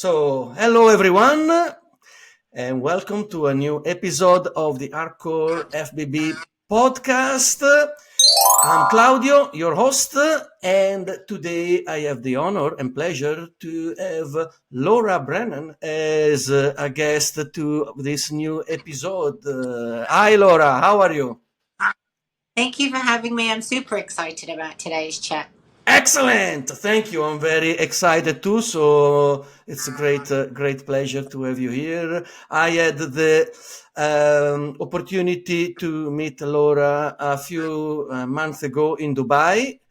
Hello everyone, and welcome to a new episode of the Hardcore FBB podcast. I'm Claudio, your host, and today I have the honor and pleasure to have Laura Brennan as a guest to this new episode. Hi Laura, how are you? Thank you for having me. I'm super excited about today's chat. Excellent. Thank you. I'm very excited too. So it's a great pleasure to have you here. I had the opportunity to meet Laura a few months ago in Dubai.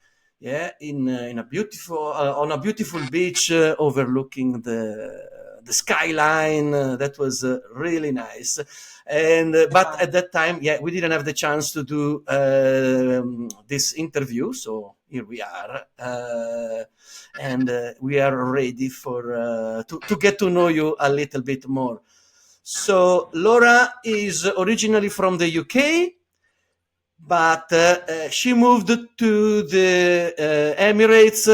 Yeah, in a beautiful on a beautiful beach overlooking the skyline. That was really nice. And but at that time, yeah, we didn't have the chance to do this interview. So here we are, and we are ready for to get to know you a little bit more. So Laura is originally from the UK, but she moved to the Emirates,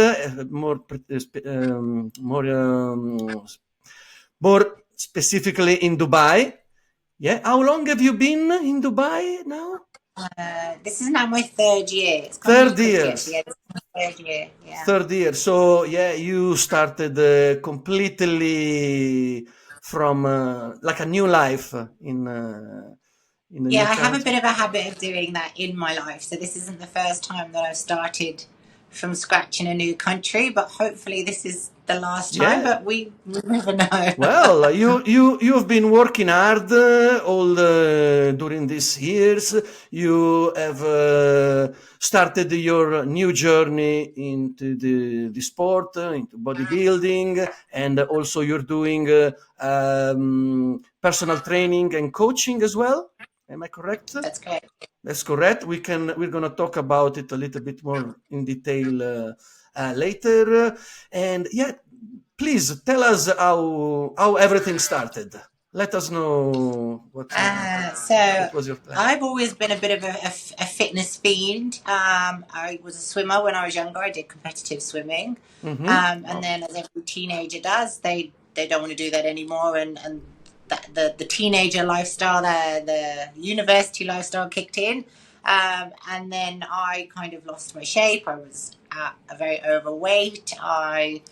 more specifically in Dubai. Yeah, how long have you been in Dubai now? This is now my third year. It's Third year. Yeah, this is my third year. Yeah. Third year. So yeah, you started completely from like a new life in a Yeah, new I have a country. bit of a habit of doing that in my life. So this isn't the first time that I've started from scratch in a new country, but hopefully this is the last time. Yeah. But we never know. Well, you've been working hard all during these years. You have started your new journey into the sport, into bodybuilding, and also you're doing personal training and coaching as well. Am I correct? That's correct. That's correct. We're gonna talk about it a little bit more in detail later. And yeah, please tell us how everything started. Let us know what was your plan. I've always been a bit of a fitness fiend. I was a swimmer when I was younger. I did competitive swimming. And then as every teenager does, they don't want to do that anymore. And the teenager lifestyle, the university lifestyle kicked in. And then I kind of lost my shape. I was very overweight. I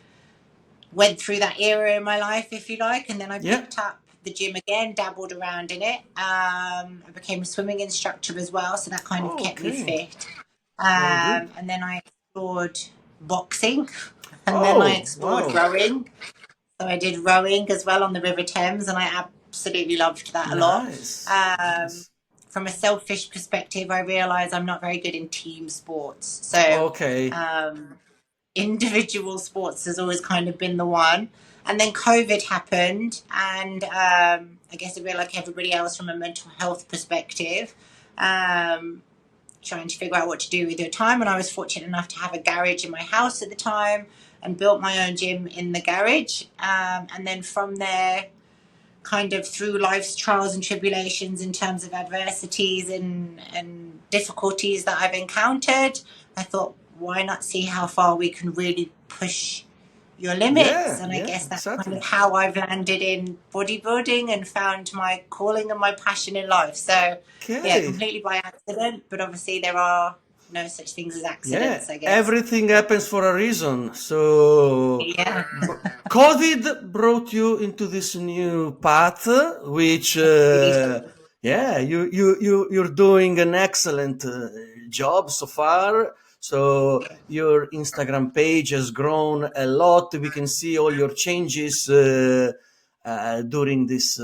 went through that era in my life, if you like, and then I picked up the gym again, dabbled around in it. I became a swimming instructor as well, so that kind of kept me fit. And then I explored boxing, and then I explored rowing. So I did rowing as well on the River Thames, and I absolutely loved that a lot. From a selfish perspective, I realised I'm not very good in team sports. So individual sports has always kind of been the one. And then COVID happened, and I guess a bit like everybody else from a mental health perspective, trying to figure out what to do with your time. And I was fortunate enough to have a garage in my house at the time and built my own gym in the garage. And then from there, kind of through life's trials and tribulations in terms of adversities and difficulties that I've encountered, I thought, why not see how far we can really push your limits? I guess that's kind of how I've landed in bodybuilding and found my calling and my passion in life. So yeah, completely by accident, but obviously there are no such things as accidents, I guess. Everything happens for a reason. So COVID brought you into this new path, which you're doing an excellent job so far. So your Instagram page has grown a lot. We can see all your changes during this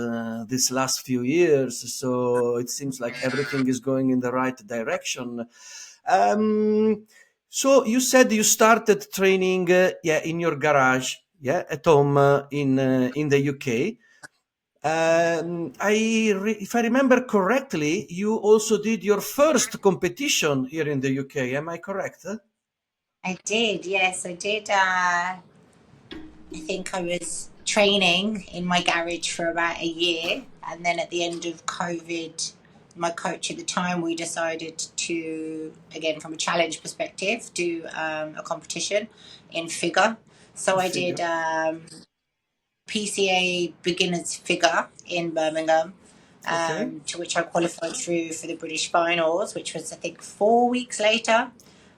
last few years. So it seems like everything is going in the right direction. So you said you started training, in your garage, at home in the UK. If I remember correctly, you also did your first competition here in the UK. Am I correct? I did, yes, I did. I think I was training in my garage for about a year, and then at the end of COVID, my coach at the time, we decided to, again from a challenge perspective, do a competition in figure. So I did PCA beginner's figure in Birmingham, Okay. to which I qualified through for the British finals, which was, I think, 4 weeks later.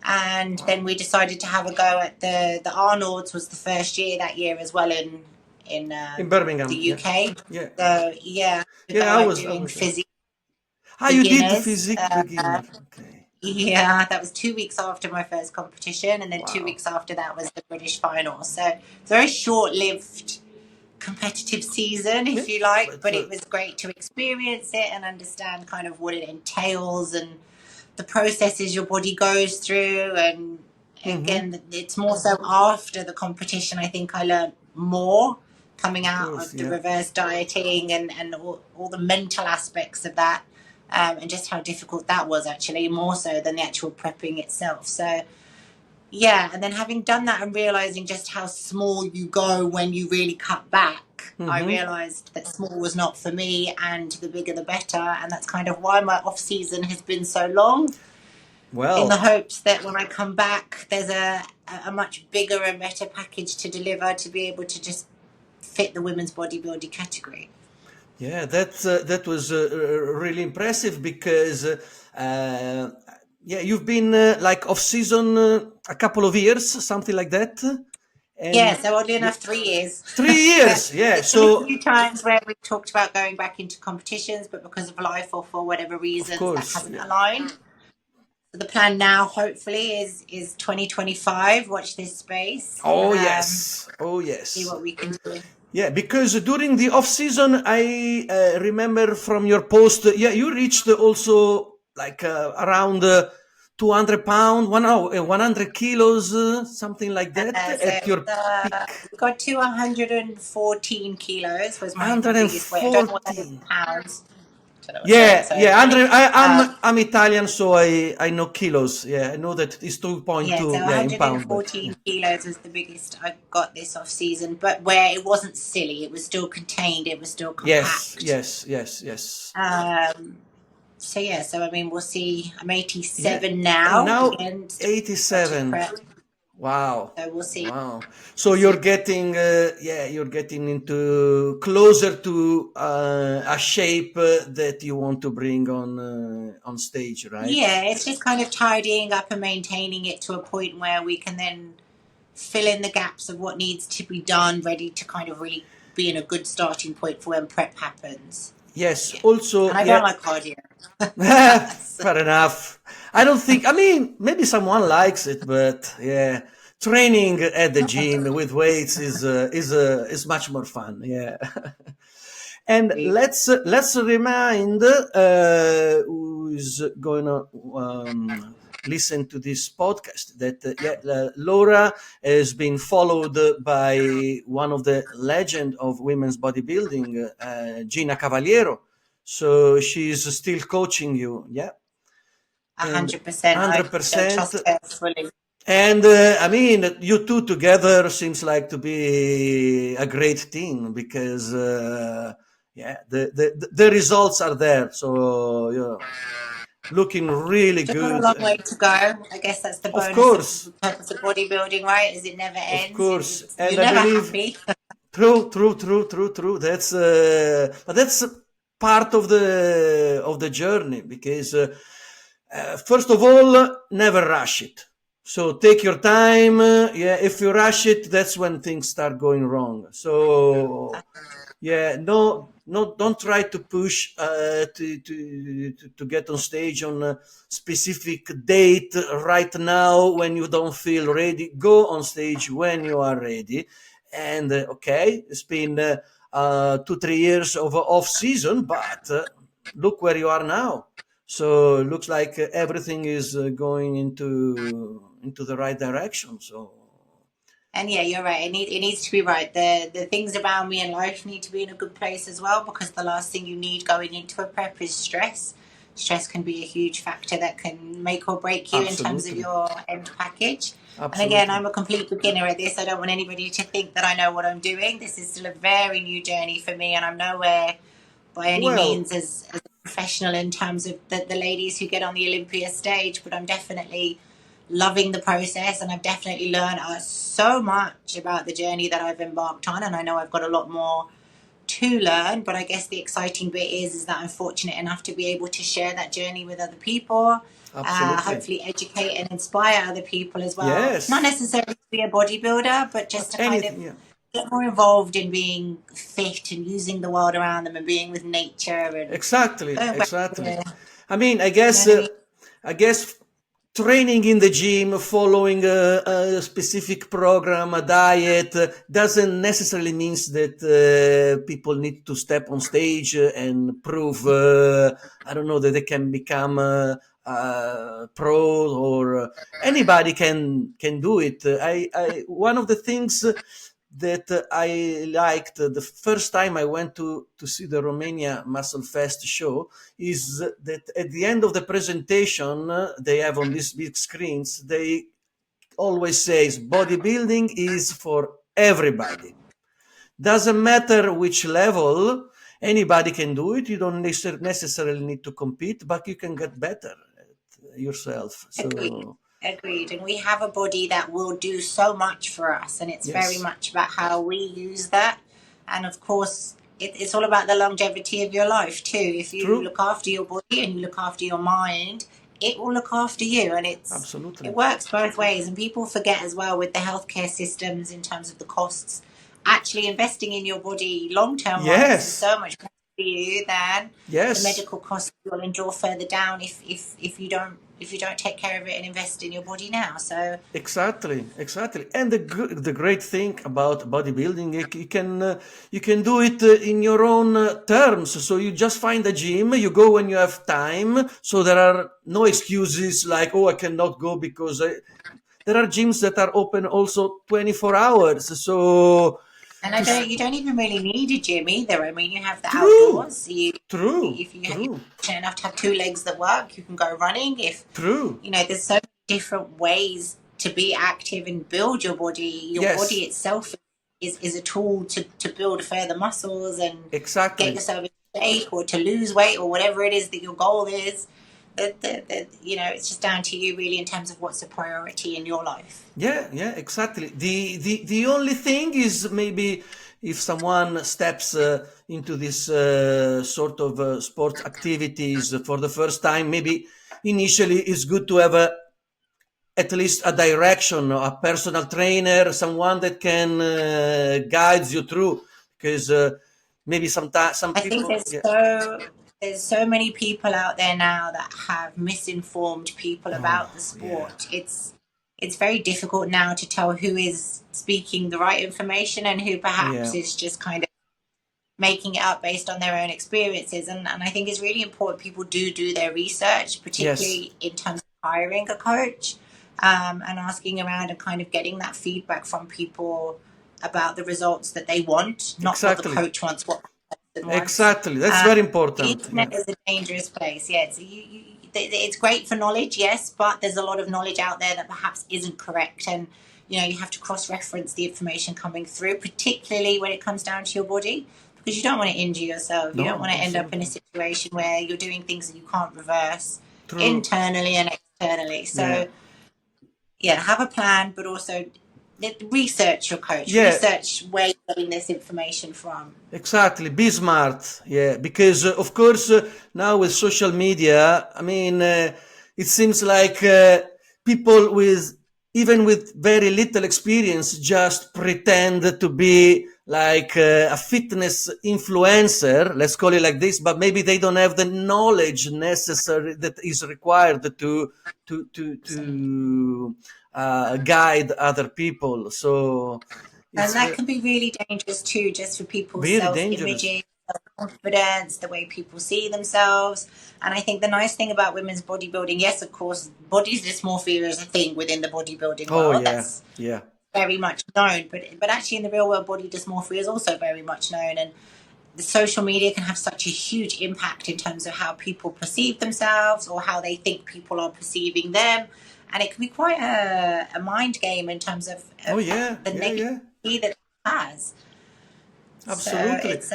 And then we decided to have a go at the Arnold's. Was the first year that year as well in Birmingham. the UK. Yeah. So yeah, we Yeah, go I out was doing there. physique You did the beginners. physique beginner. Okay. Yeah, that was 2 weeks after my first competition, and then Wow. 2 weeks after that was the British final. So it's a very short-lived competitive season, if you like, but it was great to experience it and understand kind of what it entails and the processes your body goes through. And again, it's more so after the competition, I think I learned more coming out of the reverse dieting and all the mental aspects of that, and just how difficult that was, actually, more so than the actual prepping itself. So yeah, and then having done that and realizing just how small you go when you really cut back, I realized that small was not for me, and the bigger the better. And that's kind of why my off season has been so long. Well, in the hopes that when I come back, there's a much bigger and better package to deliver to be able to just fit the women's bodybuilding category. Yeah, that was really impressive because you've been like off season a couple of years, something like that. And yeah, so oddly enough, 3 years. 3 years, yeah. So a few times where we talked about going back into competitions, but because of life or for whatever reasons, that hasn't aligned. So the plan now, hopefully, is 2025. Watch this space. Oh yes, see what we can do. Yeah, because during the off season, I remember from your post, you reached also like around 200 pounds, 100 kilos, something like that at your peak. We got to 114 kilos was my biggest weight. I don't know what that is in pounds. I'm Italian, so I know kilos. Yeah, I know that it's 2.2. Yeah, so 114 kilos was the biggest I got this off season, but where it wasn't silly, it was still contained, it was still compact. Yes. So I mean, we'll see. I'm 87 now. And 87. Wow. So we'll see. Wow. So you're getting, you're getting into closer to a shape that you want to bring on stage, right? Yeah, it's just kind of tidying up and maintaining it to a point where we can then fill in the gaps of what needs to be done, ready to kind of really be in a good starting point for when prep happens. Yes. Also, and I don't like cardio. Fair enough. I don't think, I mean, maybe someone likes it, but yeah, training at the gym with weights is much more fun. Yeah. And let's remind who's going to listen to this podcast that Laura has been followed by one of the legend of women's bodybuilding, Gina Cavaliero. So she's still coaching you, yeah? 100%. 100%. And I mean, you two together seems like to be a great team because, the results are there. So, looking really good. A long way to go. I guess that's the bonus. Of course. Of the purpose of bodybuilding, right? Is it never ends. Of course. And you're never happy. True. That's but that's part of the journey because first of all, never rush it. So take your time. If you rush it, that's when things start going wrong. So don't try to push to get on stage on a specific date right now when you don't feel ready. Go on stage when you are ready. And it's been 2-3 years of off season, but look where you are now. So it looks like everything is going into the right direction. So. And yeah, you're right. It needs to be right. The things around me in life need to be in a good place as well, because the last thing you need going into a prep is stress. Stress can be a huge factor that can make or break you in terms of your end package. Absolutely. And again, I'm a complete beginner at this. I don't want anybody to think that I know what I'm doing. This is still a very new journey for me, and I'm nowhere by any means as a professional in terms of the ladies who get on the Olympia stage, but I'm definitely loving the process, and I've definitely learned so much about the journey that I've embarked on, and I know I've got a lot more to learn. But I guess the exciting bit is that I'm fortunate enough to be able to share that journey with other people, Absolutely. hopefully educate and inspire other people as well, not Yes. necessarily to be a bodybuilder, but just But to kind of anything, yeah. get more involved in being fit and using the world around them and being with nature and Exactly, going back exactly. to, I mean, you know what I mean? I guess training in the gym, following a specific program, a diet, doesn't necessarily means that people need to step on stage and prove, I don't know, that they can become pro, or anybody can do it. One of the things that I liked the first time I went to see the Romania Muscle Fest show is that at the end of the presentation they have on these big screens, they always says bodybuilding is for everybody. Doesn't matter which level, anybody can do it. You don't necessarily need to compete, but you can get better at yourself. Agreed. So Agreed. And we have a body that will do so much for us, and it's very yes, much about how we use that. And of course, it's all about the longevity of your life too. If you true, look after your body and you look after your mind, it will look after you, and it absolutely, works both ways. And people forget as well with the healthcare systems in terms of the costs. Actually, investing in your body long term wise is yes. so much better for you than the Yes, medical costs you'll endure further down if you don't take care of it and invest in your body now. So exactly, exactly. And the great thing about bodybuilding, you can do it in your own terms. So you just find a gym, you go when you have time. So there are no excuses like, oh, I cannot go because there are gyms that are open also 24 hours. So and to you don't even really need a gym either. I mean, you have the true, outdoors. You true, if you're true, fortunate enough to have two legs that work, you can go running. If true. there's so many different ways to be active and build your body. Your body Yes, itself is a tool to build further muscles and get exactly. yourself in shape, or to lose weight, or whatever it is that your goal is. It's just down to you really in terms of what's a priority in your life. Yeah, yeah, exactly. The only thing is maybe if someone steps into this sort of sports activities for the first time, maybe initially it's good to have at least a direction, a personal trainer, someone that can guide you through. Because maybe sometimes some I think people, yeah. there's so many people out there now that have misinformed people about the Oh, yeah. sport. It's very difficult now to tell who is speaking the right information and who perhaps Yeah. is just kind of making it up based on their own experiences. And I think it's really important people do their research, Yes. particularly in terms of hiring a coach, and asking around and kind of getting that feedback from people about the results that they want, not what the Exactly. coach wants, what the person wants. Exactly. That's Um, very the important. Yeah. internet is a dangerous place. Yeah, it's great for knowledge, yes, but there's a lot of knowledge out there that perhaps isn't correct, and you have to cross-reference the information coming through, particularly when it comes down to your body, because you don't want to injure yourself. You don't No, want to end up in a absolutely. situation where you're doing things that you can't reverse True. internally and externally. Yeah. So yeah, have a plan, but also research your coach, Yeah, research where you're getting this information from. exactly. Be smart. Yeah, because of course now with social media, I mean, it seems like people with even with very little experience just pretend to be like a fitness influencer, let's call it like this, but maybe they don't have the knowledge necessary that is required to guide other people. So And it's that can be really dangerous too, just for people's very self dangerous. imaging, self confidence, the way people see themselves. And I think the nice thing about women's bodybuilding, yes, of course, body dysmorphia is a thing within the bodybuilding Oh world. yeah, That's yeah. very much known. But actually, in the real world, body dysmorphia is also very much known. And the social media can have such a huge impact in terms of how people perceive themselves or how they think people are perceiving them. And it can be quite a mind game in terms Oh of yeah, the yeah, yeah. negativity that it has. So Absolutely. it's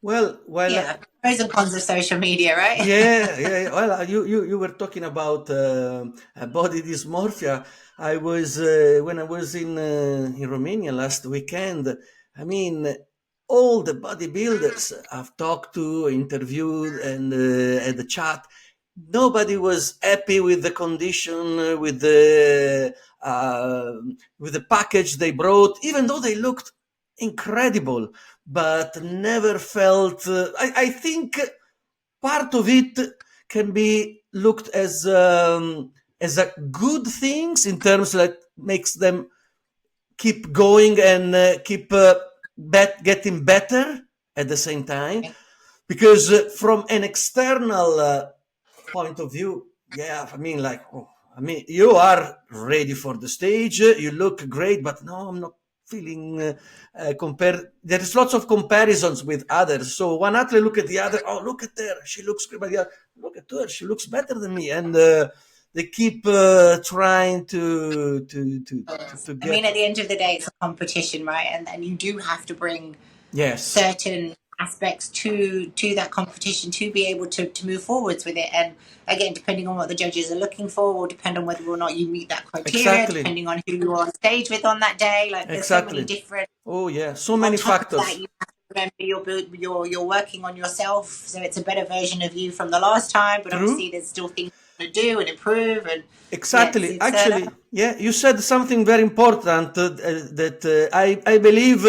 Well, Yeah, pros and cons of social media, right? yeah. Well, you were talking about body dysmorphia. I was when I was in Romania last weekend. I mean, all the bodybuilders I've talked to, interviewed, and at the chat, nobody was happy with the condition, uh, with the package they brought, even though they looked incredible, but never felt. I think part of it can be looked as a good things in terms that makes them keep going and keep getting better at the same time, because from an external point of view, yeah, I mean, like, oh, I mean, you are ready for the stage, you look great, but no, I'm not feeling compared. There is lots of comparisons with others. So one athlete look at the other, oh, look at her, she looks great, but the other, look at her, she looks better than me, and they keep trying to I get. mean, at the end of the day, it's a competition, right? And you do have to bring Yes. certain aspects to that competition to be able to move forwards with it. And again, depending on what the judges are looking for, will depend on whether or not you meet that criteria, Exactly. depending on who you're on stage with on that day. Like, there's so many different. Oh yeah, so many on top factors. Of that, you have to remember you're working on yourself, so it's a better version of you from the last time. But obviously, there's still things to do and improve. And exactly, yeah, actually, yeah, you said something very important that I believe.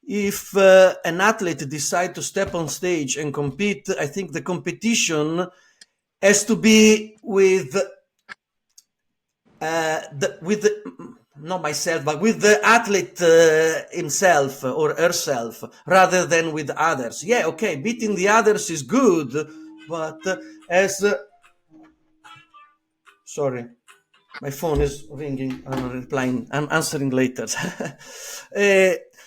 If an athlete decide to step on stage and compete, I think the competition has to be with not myself, but with the athlete himself or herself, rather than with others. Yeah, okay, beating the others is good, but as sorry, my phone is ringing. I'm replying. I'm answering later.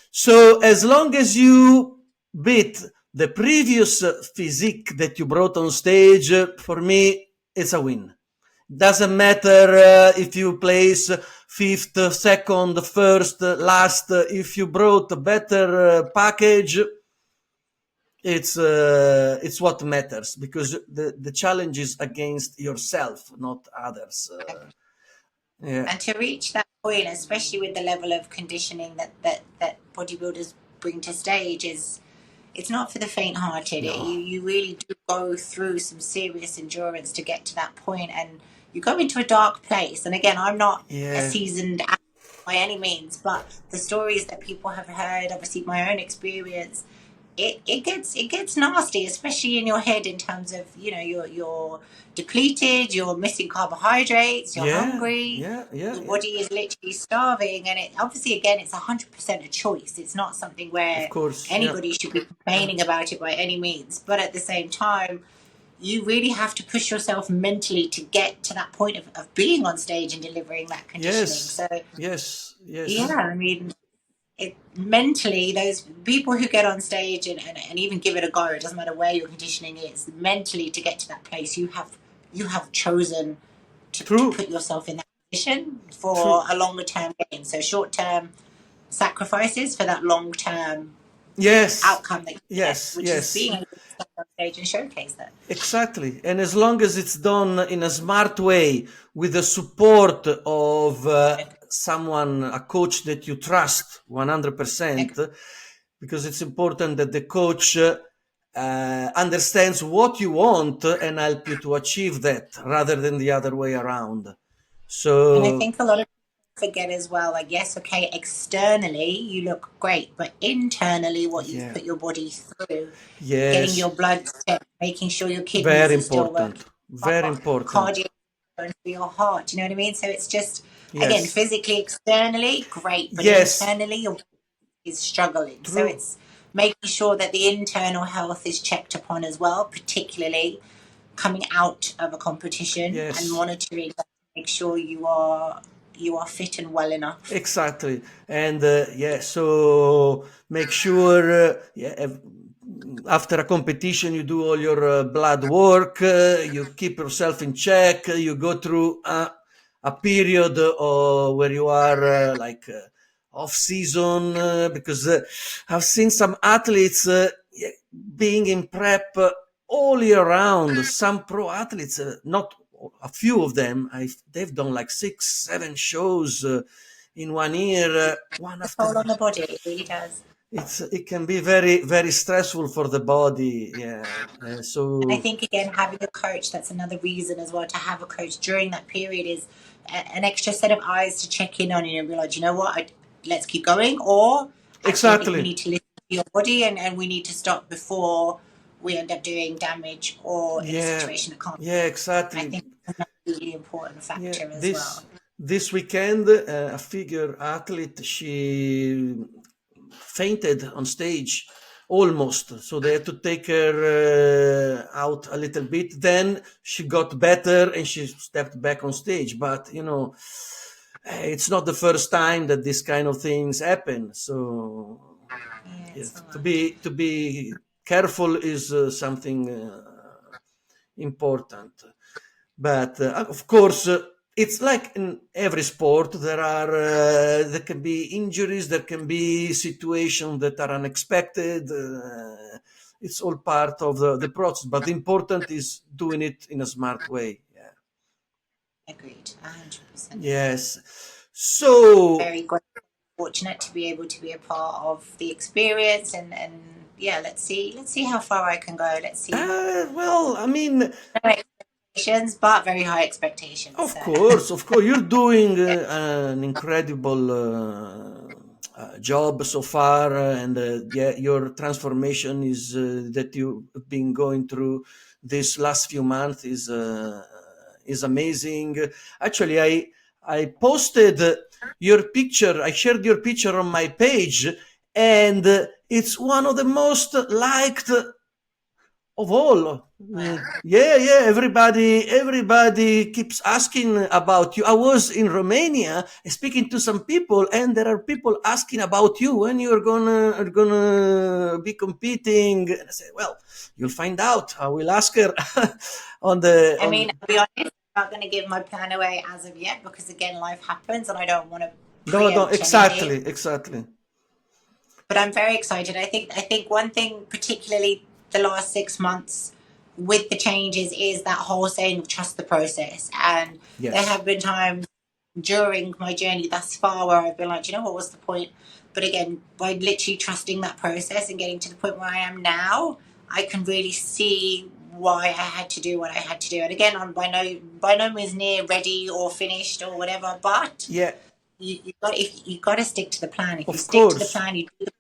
So as long as you beat the previous physique that you brought on stage, for me, it's a win. Doesn't matter if you place fifth, second, first, last. If you brought a better package, it's what matters, because the challenge is against yourself, not others. Yeah. And to reach that point, especially with the level of conditioning that bodybuilders bring to stage, it's not for the faint-hearted. No. You really do go through some serious endurance to get to that point, and you go into a dark place. And again, I'm not a seasoned athlete by any means, but the stories that people have heard, obviously my own experience, it gets nasty, especially in your head, in terms of, you know, you're depleted, you're missing carbohydrates, you're hungry, your body is literally starving, and it obviously, again, it's 100% a choice. It's not something where anybody should be complaining about it by any means, but at the same time, you really have to push yourself mentally to get to that point of being on stage and delivering that conditioning. So yeah, I mean, mentally, those people who get on stage and even give it a go, it doesn't matter where your conditioning is, mentally, to get to that place, you have chosen to put yourself in that position for a longer term gain. So short term sacrifices for that long term outcome that you get, which is being able to stand on stage and showcase that. Exactly. And as long as it's done in a smart way, with the support of someone, a coach that you trust 100%, because it's important that the coach understands what you want and help you to achieve that, rather than the other way around. So, and I think a lot of people forget as well, like, yes, okay, externally you look great, but internally, what you've put your body through, getting your blood checked, making sure your kidneys are still working, very important, cardio for your heart, you know what I mean? So it's just, again, physically, externally, great, but internally your body is struggling. So it's making sure that the internal health is checked upon as well, particularly coming out of a competition, and monitoring to make sure you are fit and well enough. Exactly. And so make sure after a competition you do all your blood work, you keep yourself in check, you go through a period where you are off season, because I've seen some athletes being in prep all year round. Some pro athletes, not a few of them, they've done like 6-7 shows in 1 year, one It's after all on the body. It really does. it can be very, very stressful for the body. Yeah. And I So think, again, having a coach, that's another reason as well to have a coach during that period, is an extra set of eyes to check in on you and be like, you know what, let's keep going. Or actually, I think we exactly. need to listen to your body, and we need to stop before we end up doing damage or in a Yeah. situation that can't. Yeah, I exactly. think that's a really important Yeah. factor as well. This weekend, a figure athlete, she fainted on stage almost, so they had to take her out a little bit. Then she got better and she stepped back on stage, but it's not the first time that this kind of things happen. So Yeah, yes, it's a to lot. be careful is something important. But of course, it's like in every sport. There can be injuries, there can be situations that are unexpected. It's all part of the process. But the important is doing it in a smart way. Yeah. Agreed, 100%. Yes. So Very fortunate to be able to be a part of the experience, and yeah, let's see how far I can go. Let's see. well, I mean, No expectations, but very high expectations. of course, you're doing Yeah. an incredible job so far, and yeah, your transformation is that you've been going through this last few months is amazing. Actually, I posted your picture. I shared your picture on my page, and it's one of the most liked of all. Yeah, everybody keeps asking about you. I was in Romania speaking to some people, and there are people asking about you, when you're gonna be competing. And I said, well, you'll find out. I will ask her on the I mean, I'll be honest, I'm not going to give my plan away as of yet, because again, life happens and I don't want to no, preempt anything. exactly. But I'm very excited. I think one thing, particularly the last 6 months with the changes, is that whole saying of trust the process. And Yes. there have been times during my journey thus far where I've been like, you know what was the point? But again, by literally trusting that process and getting to the point where I am now, I can really see why I had to do what I had to do. And again, I'm by no means near ready or finished or whatever, but Yeah, you got to stick to the plan. If you of stick to the course. plan, you do the plan.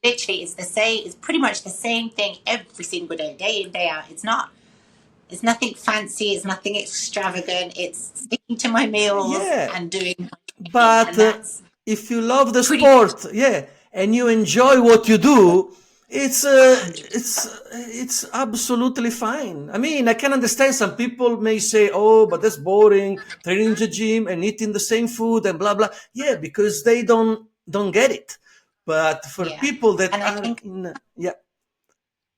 Literally, it's pretty much the same thing every single day in, day out. It's nothing fancy, it's nothing extravagant. It's sticking to my meals Yeah, and doing my training, but and that's if you love the pretty much sport, yeah, and you enjoy what you do, it's 100%. it's absolutely fine. I mean, I can understand some people may say, "Oh, but that's boring, training in the gym and eating the same food and blah blah." Yeah, because they don't get it. But for Yeah. people that And I are think in, yeah,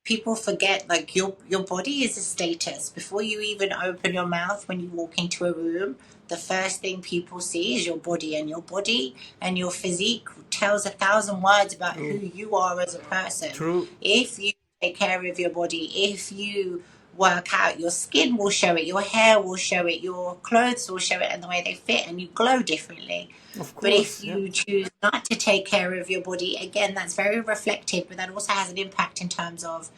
people forget, like, your body is a status. Before you even open your mouth when you walk into a room, the first thing people see is your body, and your body and your physique tells 1,000 words about who true, you are as a person. true, If you take care of your body, if you work out, your skin will show it, your hair will show it, your clothes will show it, and the way they fit, and you glow differently. of But if course, yeah, you choose not to take care of your body, again, that's very reflective, but that also has an impact in terms of,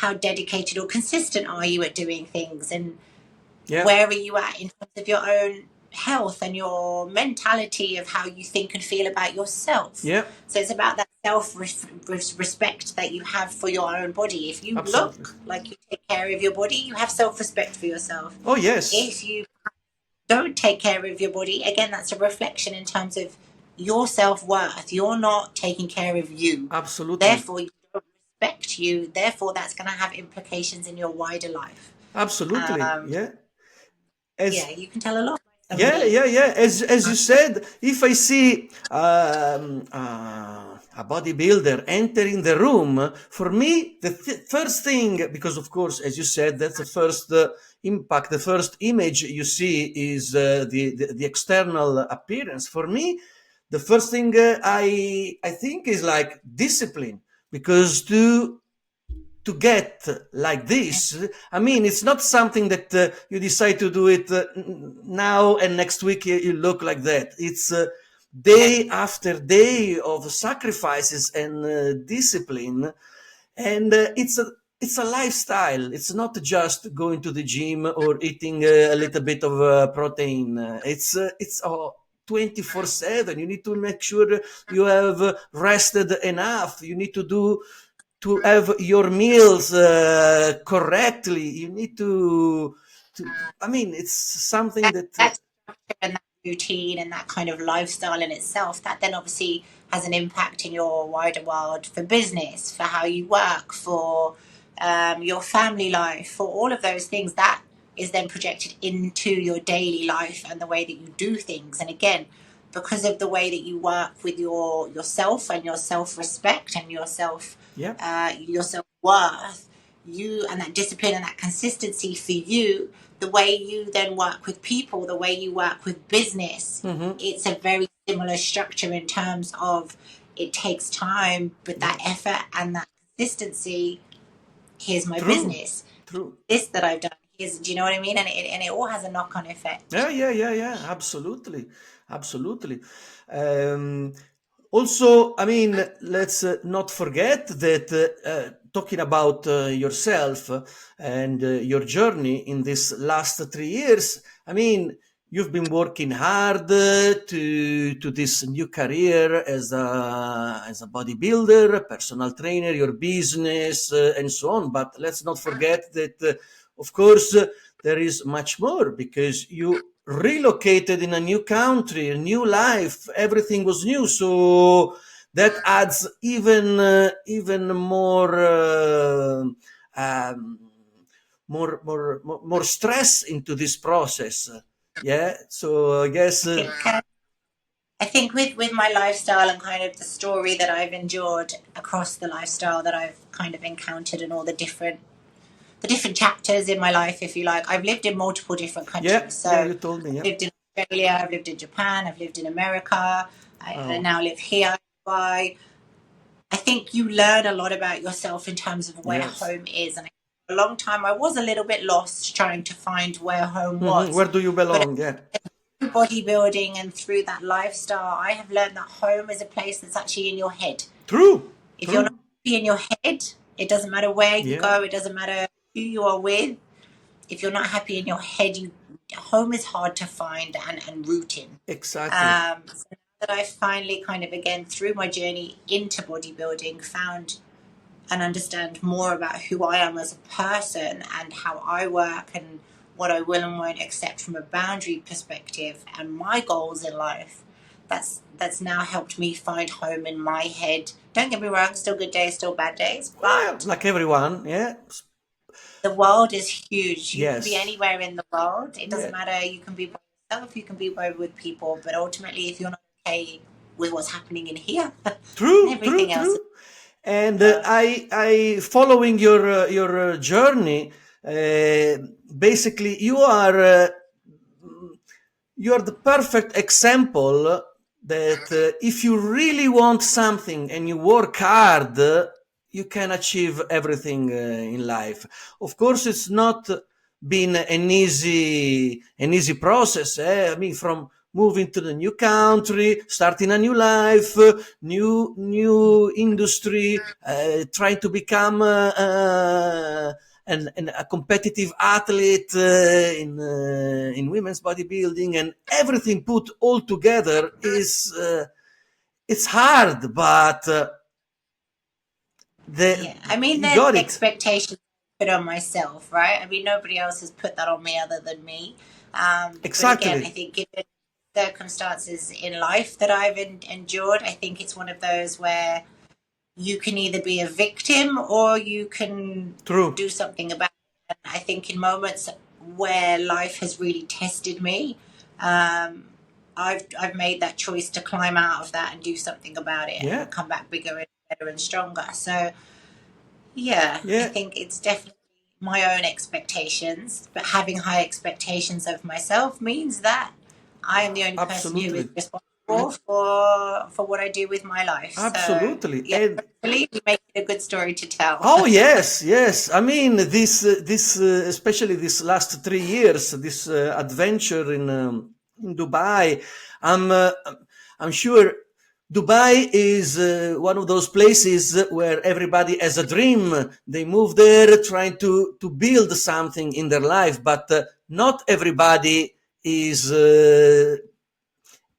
how dedicated or consistent are you at doing things, and yeah, where are you at in terms of your own health and your mentality of how you think and feel about yourself. yeah, So it's about that self-respect that you have for your own body. If you absolutely. look like you take care of your body, you have self-respect for yourself. Oh yes, If you don't take care of your body, again, that's a reflection in terms of your self-worth. You're not taking care of you. absolutely, Therefore, you don't respect you. Therefore, that's going to have implications in your wider life. absolutely, Um, yeah. yeah, As you can tell a lot by Yeah, somebody. yeah, yeah. As you said, if I see a bodybuilder entering the room, for me, the first thing, because of course, as you said, that's the first impact, the first image you see is the external appearance. For me, the first thing I think is like discipline, because to get like this, I mean, it's not something that you decide to do it now and next week you look like that. It's day after day of sacrifices and discipline, and it's a lifestyle. It's not just going to the gym or eating a little bit of protein. It's 24/7. You need to make sure you have rested enough. You need to have your meals correctly. You need to. I mean, it's something that. That's and that routine and that kind of lifestyle in itself, that then obviously has an impact in your wider world for business, for how you work, for your family life, for all of those things. That is then projected into your daily life and the way that you do things. And again, because of the way that you work with yourself and your self-respect and your self-worth, you and that discipline and that consistency for you, the way you then work with people, the way you work with business, it's a very similar structure in terms of it takes time, but that effort and that consistency. Here's my business. True. This that I've done. Do you know what I mean? And it all has a knock-on effect. Yeah. Absolutely. Um, Also, I mean, let's not forget that talking about yourself and your journey in this last 3 years, I mean, you've been working hard to this new career as a bodybuilder, personal trainer, your business, and so on. But let's not forget that, of course, there is much more, because you relocated in a new country, a new life, everything was new, so that adds even more stress into this process. Yeah, so I guess I think with my lifestyle and kind of the story that I've endured across the lifestyle that I've kind of encountered and all the different chapters in my life, if you like. I've lived in multiple different countries. So you told me. I've lived in Australia, I've lived in Japan, I've lived in America, I now live here in Dubai. I think you learn a lot about yourself in terms of where home is. And for a long time I was a little bit lost trying to find where home was. Where do you belong? Through bodybuilding and through that lifestyle, I have learned that home is a place that's actually in your head. True. If you're not happy in your head, it doesn't matter where you go, it doesn't matter who you are with. If you're not happy in your head, home is hard to find and root in. Exactly. So that I finally kind of, again, through my journey into bodybuilding, found and understand more about who I am as a person and how I work and what I will and won't accept from a boundary perspective and my goals in life. That's now helped me find home in my head. Don't get me wrong, still good days, still bad days, but like everyone, the world is huge. You can be anywhere in the world. It doesn't matter. You can be by yourself, you can be with people, but ultimately, if you're not okay with what's happening in here, everything else. And I following your journey. Basically, you are the perfect example that if you really want something and you work hard, you can achieve everything in life. Of course, it's not been an easy process. I mean, from moving to the new country, starting a new life, new industry, trying to become and a competitive athlete in women's bodybuilding, and everything put all together is it's hard, but I mean, there's expectations put on myself, right? I mean, nobody else has put that on me other than me. Exactly. But again, I think given circumstances in life that I've endured, I think it's one of those where you can either be a victim or you can do something about it. And I think in moments where life has really tested me, I've made that choice to climb out of that and do something about it and come back bigger and better and stronger. So I think it's definitely my own expectations, but having high expectations of myself means that I am the only person who is responsible for what I do with my life. Absolutely. So, yeah, And hopefully we make it a good story to tell. oh yes, yes. I mean, this especially this last 3 years, this adventure in Dubai. I'm uh, I'm sure Dubai is one of those places where everybody has a dream. They move there trying to build something in their life, but not everybody is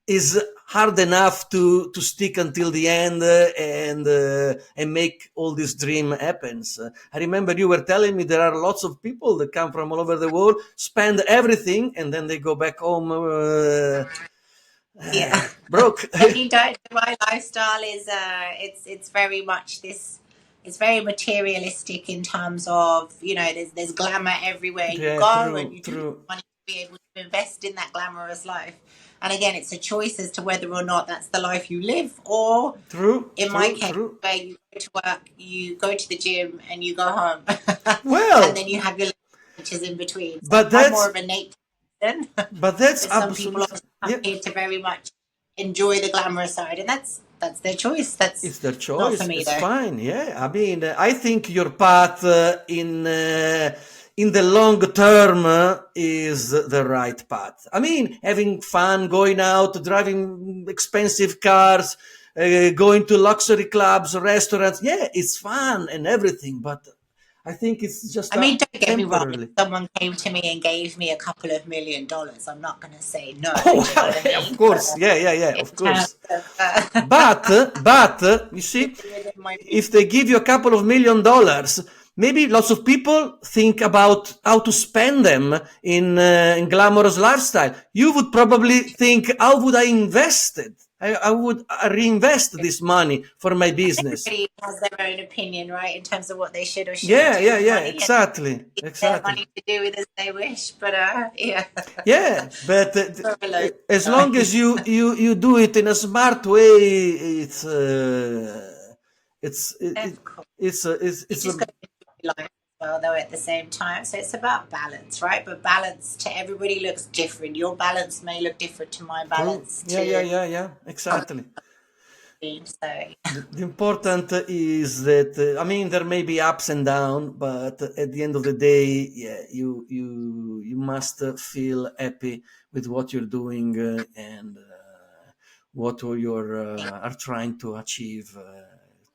is hard enough to stick until the end and make all this dream happens. I remember you were telling me there are lots of people that come from all over the world, spend everything, and then they go back home Yeah. broke. And you don't. My lifestyle is it's very much this. It's very materialistic in terms of, you know, there's glamour everywhere you Yeah, go, and true, you do need true, money to be able to invest in that glamorous life. And again, it's a choice as to whether or not that's the life you live, or true, in my true, case, true. where you go to work, you go to the gym, and you go home, and Well, then you have your lunches in between. So but I'm more that's of a nature person. but that's But some people absolutely, obviously come yeah. here to very much enjoy the glamorous side, and that's their choice. That's It's their not for choice. me It's though. fine. Yeah, I mean, I think your path in the long term is the right path. I mean, having fun, going out, driving expensive cars, going to luxury clubs, restaurants. Yeah, it's fun and everything, but I think it's just I mean, don't get me wrong. If temporarily. someone came to me and gave me a couple of $1 million, I'm not going to say no. Oh Do you know well, what I of mean? But course, yeah, yeah, yeah, in of terms course. of But you see, keeping within my means, if they give you a couple of $1 million, maybe lots of people think about how to spend them in glamorous lifestyle. You would probably think, how would I invest it? I would reinvest this money for my business. everybody has their own opinion, right, in terms of what they should or shouldn't Yeah, do yeah, with yeah, money, and exactly, it's their exactly. money to do with as they wish. But yeah, Yeah, but overload. as long as Sorry. you do it in a smart way, it's Of course. You it's a just got to enjoy life as well, though, at the same time. So it's about balance, right? But balance to everybody looks different. Your balance may look different to my true. balance Yeah, yeah, to yeah, yeah, exactly. so The important is that I mean there may be ups and downs, but at the end of the day, yeah, you must feel happy with what you're doing and what are trying to achieve.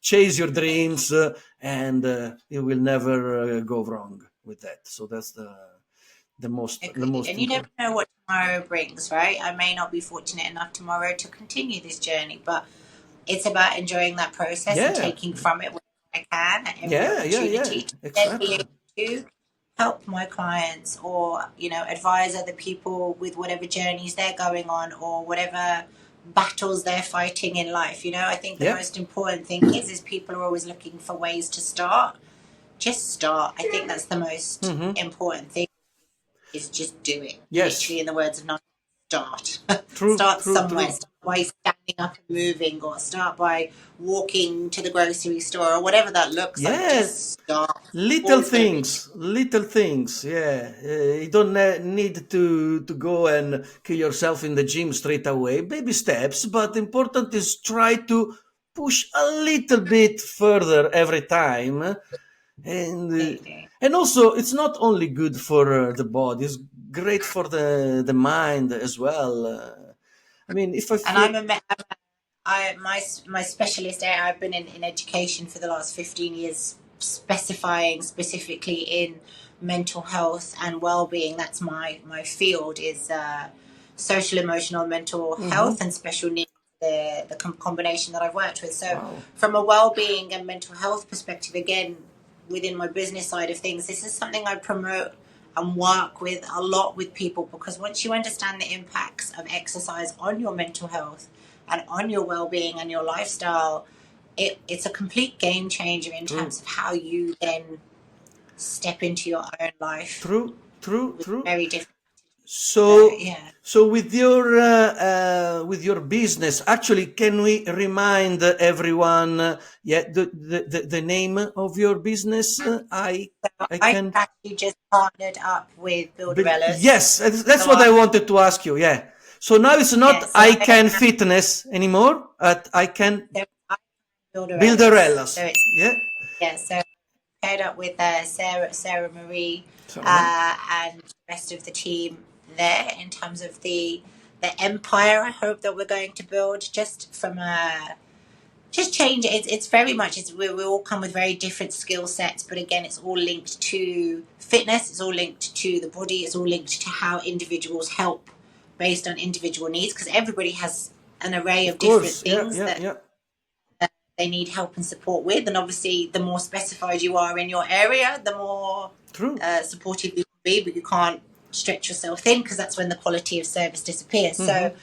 Chase your dreams, and you will never go wrong with that. So that's the agreed. most And you never important. know what tomorrow brings, right? I may not be fortunate enough tomorrow to continue this journey, but it's about enjoying that process and Yeah, taking from it what I can at every yeah, yeah, yeah, opportunity to then be exactly. able to help my clients, or advise other people with whatever journeys they're going on, or whatever battles they're fighting in life. I think the Yeah. most important thing is people are always looking for ways to start. Just start. I think that's the most Mm-hmm. important thing, is just do it. Yes. Literally, in the words of Nike, start. True. Start True. somewhere. True. Start by standing up and moving, or start by walking to the grocery store, or whatever that looks like. Yeah. Just start. Little Always going to be things, little things. Yeah, you don't need to go and kill yourself in the gym straight away. Baby steps, but important is try to push a little bit further every time, and cheating. and also it's not only good for the body; it's great for the mind as well. I mean, if I And feel my specialist area. I've been in education for the last 15 years, specifying specifically in mental health and well-being. That's my field, is social, emotional, mental Mhm. health, and special needs. The combination that I've worked with. So, Wow. from a well-being and mental health perspective, again, within my business side of things, this is something I promote and work with a lot with people, because once you understand the impacts of exercise on your mental health and on your well-being and your lifestyle, it's a complete game changer in True. terms of how you then step into your own life True. True. with True. very different. So So, yeah, so with your business, actually, can we remind everyone, yeah, the name of your business? I I can. actually just partnered up with But builderellas. yes, that's So what I I wanted to ask you. Yeah. So now it's not so I Can Fitness anymore. I Can Builderellas. Builderellas. So it's so paired up with Sarah Marie and the rest of the team there in terms of the empire I hope that we're going to build just from a just change. It's very much we all come with very different skill sets, but again it's all linked to fitness, it's all linked to the body, it's all linked to how individuals help based on individual needs, because everybody has an array of different things that they need help and support with, and obviously the more specified you are in your area, the more supportive you can be, but you can't stretch yourself thin because that's when the quality of service disappears. So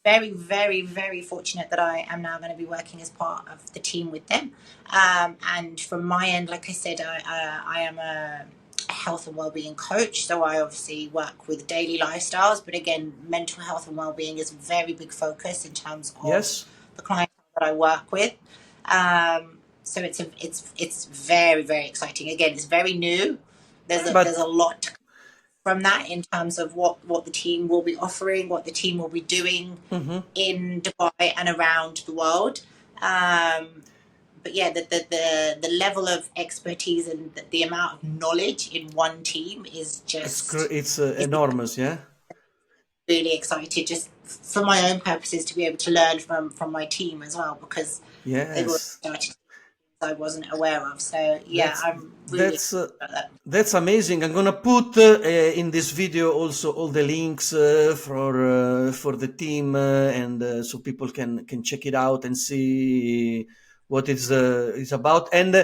very, very, very fortunate that I am now going to be working as part of the team with them. And from my end, like I said, I am a health and wellbeing coach. So I obviously work with daily lifestyles, but again, mental health and wellbeing is a very big focus in terms of the clients that I work with. So it's very, very exciting. Again, it's very new. There's a lot from that in terms of what the team will be offering, what the team will be doing in Dubai and around the world. But yeah, the level of expertise and the amount of knowledge in one team is just it's enormous. Really excited just for my own purposes to be able to learn from my team as well, because they've already started I wasn't aware of. So I'm really excited about that. That's amazing. I'm gonna put in this video also all the links for the team and so people can check it out and see what it's about. And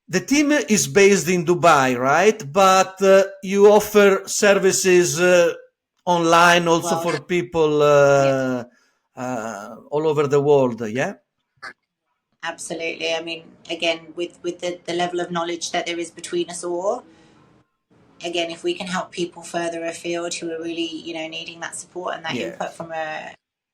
the team is based in Dubai, right? But you offer services online also for people all over the world, yeah? Absolutely. I mean, again, with the level of knowledge that there is between us all, again, if we can help people further afield who are really, needing that support and that input from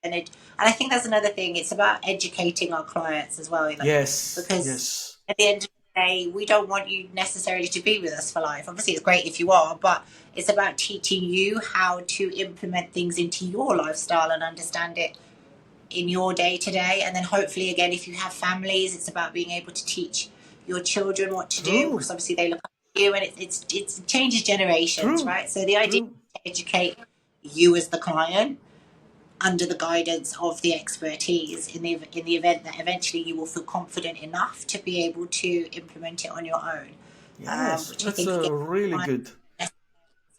and I think that's another thing. It's about educating our clients as well. Because at the end of the day, we don't want you necessarily to be with us for life. Obviously, it's great if you are, but it's about teaching you how to implement things into your lifestyle and understand it in your day-to-day. And then hopefully, again, if you have families, it's about being able to teach your children what to do, because obviously they look up to you, and it changes generations, right? So the idea is to educate you as the client under the guidance of the expertise in the event that eventually you will feel confident enough to be able to implement it on your own. Which that's really good.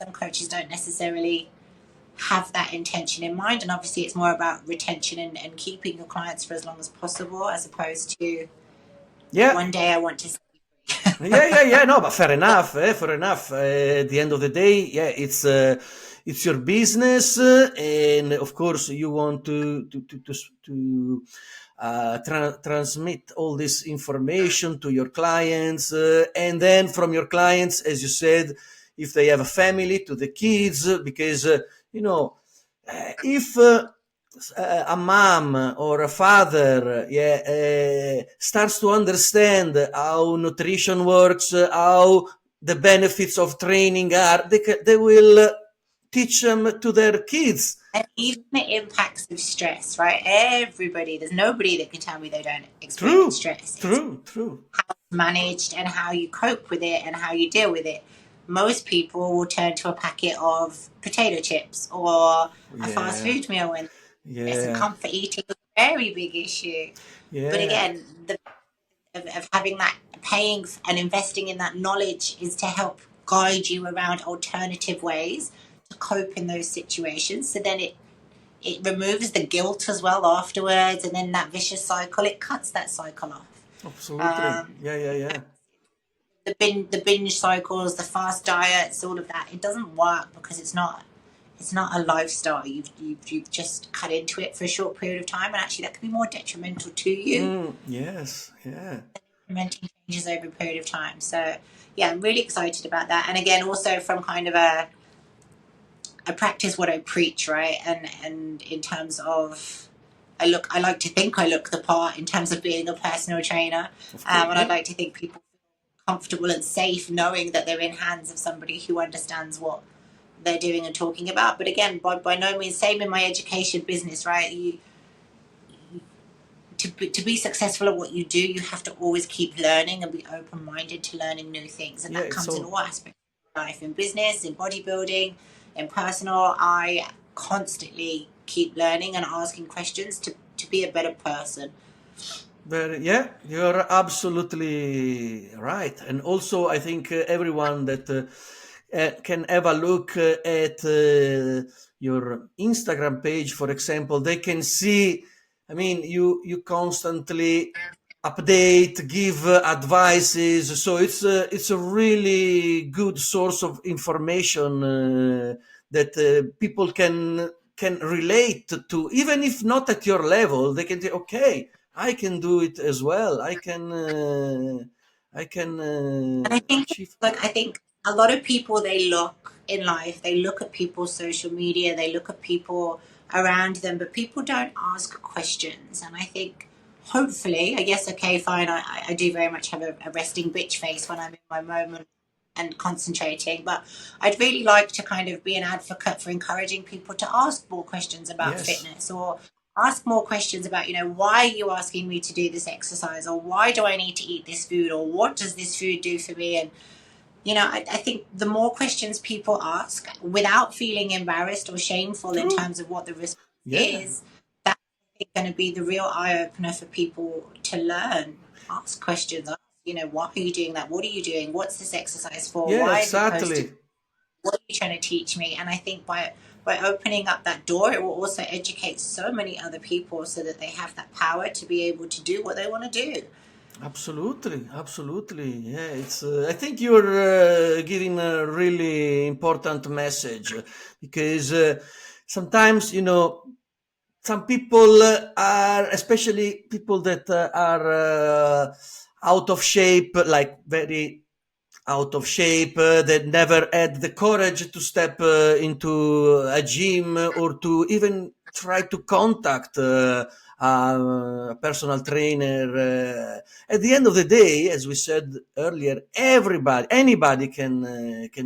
Some coaches don't necessarily have that intention in mind, and obviously it's more about retention and keeping your clients for as long as possible, as opposed to one day I want to see no, but fair enough. At the end of the day, it's your business, and of course you want to transmit all this information to your clients, and then from your clients, as you said, if they have a family, to the kids, because if a mom or a father starts to understand how nutrition works, how the benefits of training are, they will teach them to their kids. And even the impacts of stress, right? There's nobody that can tell me they don't experience stress. True. How it's managed and how you cope with it and how you deal with it. Most people will turn to a packet of potato chips or a fast food meal when and comfort eating is a very big issue. But again, of having that, paying and investing in that knowledge is to help guide you around alternative ways to cope in those situations. So then it removes the guilt as well afterwards, and then that vicious cycle, it cuts that cycle off. Absolutely. The binge cycles, the fast diets, all of that, it doesn't work because it's not a lifestyle. You've just cut into it for a short period of time, and actually that can be more detrimental to you. Implementing changes over a period of time. So I'm really excited about that. And again, also from kind of a practice what I preach, right? And in terms of I like to think I look the part in terms of being a personal trainer, and I'd like to think people feel comfortable and safe knowing that they're in hands of somebody who understands what they're doing and talking about. But again, by no means, same in my education business, right? To be successful at what you do, you have to always keep learning and be open-minded to learning new things. And that comes in all aspects of life, in business, in bodybuilding, in personal. I constantly keep learning and asking questions to be a better person. But yeah, you're absolutely right. And also, I think everyone that can have a look at your Instagram page, for example, they can see. I mean, you constantly update, give advices, so it's a really good source of information that people can relate to, even if not at your level. They can say, okay, I can do it as well. I can And I think, achieve. I think a lot of people, they look in life, they look at people's social media, they look at people around them, but people don't ask questions. And I think, hopefully, I guess, okay, fine, I do very much have a resting bitch face when I'm in my moment and concentrating, but I'd really like to kind of be an advocate for encouraging people to ask more questions about fitness, or ask more questions about, why are you asking me to do this exercise, or why do I need to eat this food, or what does this food do for me? And I think the more questions people ask without feeling embarrassed or shameful in terms of what the response is, that's going to be the real eye-opener for people to learn. Ask questions. Why are you doing that? What are you doing? What's this exercise for? Why Exactly. What are you trying to teach me? And I think by opening up that door, it will also educate so many other people so that they have that power to be able to do what they want to do. Absolutely, absolutely. Yeah, it's. I think you're giving a really important message, because sometimes some people are, especially people that are out of shape, like very out of shape, that never had the courage to step into a gym, or to even try to contact a personal trainer. At the end of the day, as we said earlier, anybody can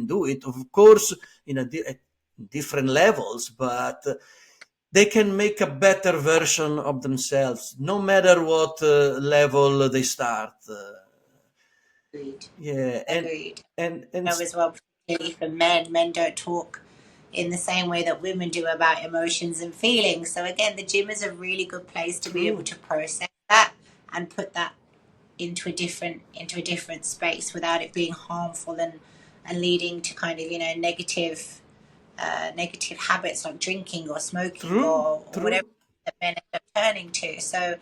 do it. Of course, at different levels, but they can make a better version of themselves, no matter what level they start. Agreed. Yeah, Agreed. and As well, particularly for men don't talk in the same way that women do about emotions and feelings. So again, the gym is a really good place to be able to process that and put that into a different space without it being harmful and leading to kind of negative habits like drinking or smoking or whatever that men end up turning to. So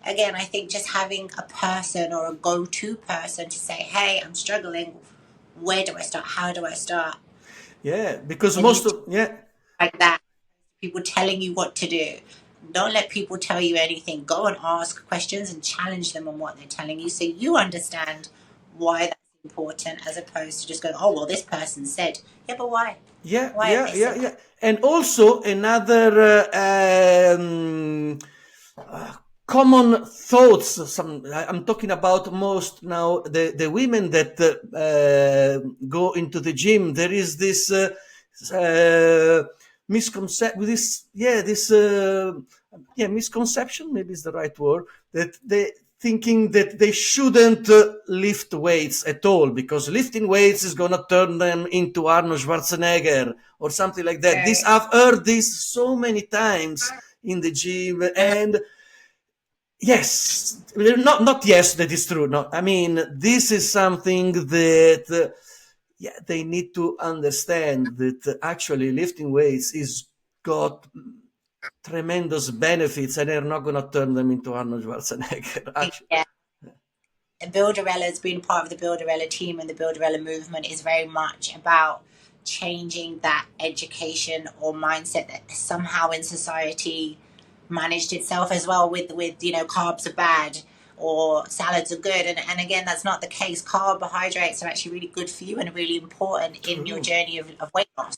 again, I think just having a person or a go-to person to say, hey, I'm struggling, where do I start, how do I start? Yeah, because And most of like that, people telling you what to do. Don't let people tell you anything. Go and ask questions and challenge them on what they're telling you, so you understand why that's important, as opposed to just going, oh, well, this person said. Yeah, but why? Why have they said that? And also another common thoughts. I'm talking about most now the women that go into the gym. There is this misconception. Misconception maybe is the right word, that they thinking that they shouldn't lift weights at all, because lifting weights is gonna turn them into Arnold Schwarzenegger or something like that. This, I've heard this so many times in the gym, and yes, not yes, that is true. No, I mean, this is something that they need to understand, that actually lifting weights is got tremendous benefits, and they're not going to turn them into Arnold Schwarzenegger. Actually, Yeah. The Builderellas, being part of the Builderella team and the Builderella movement, is very much about changing that education or mindset that somehow in society managed itself as well with carbs are bad or salads are good, and again, that's not the case. Carbohydrates are actually really good for you and really important in your journey of weight loss.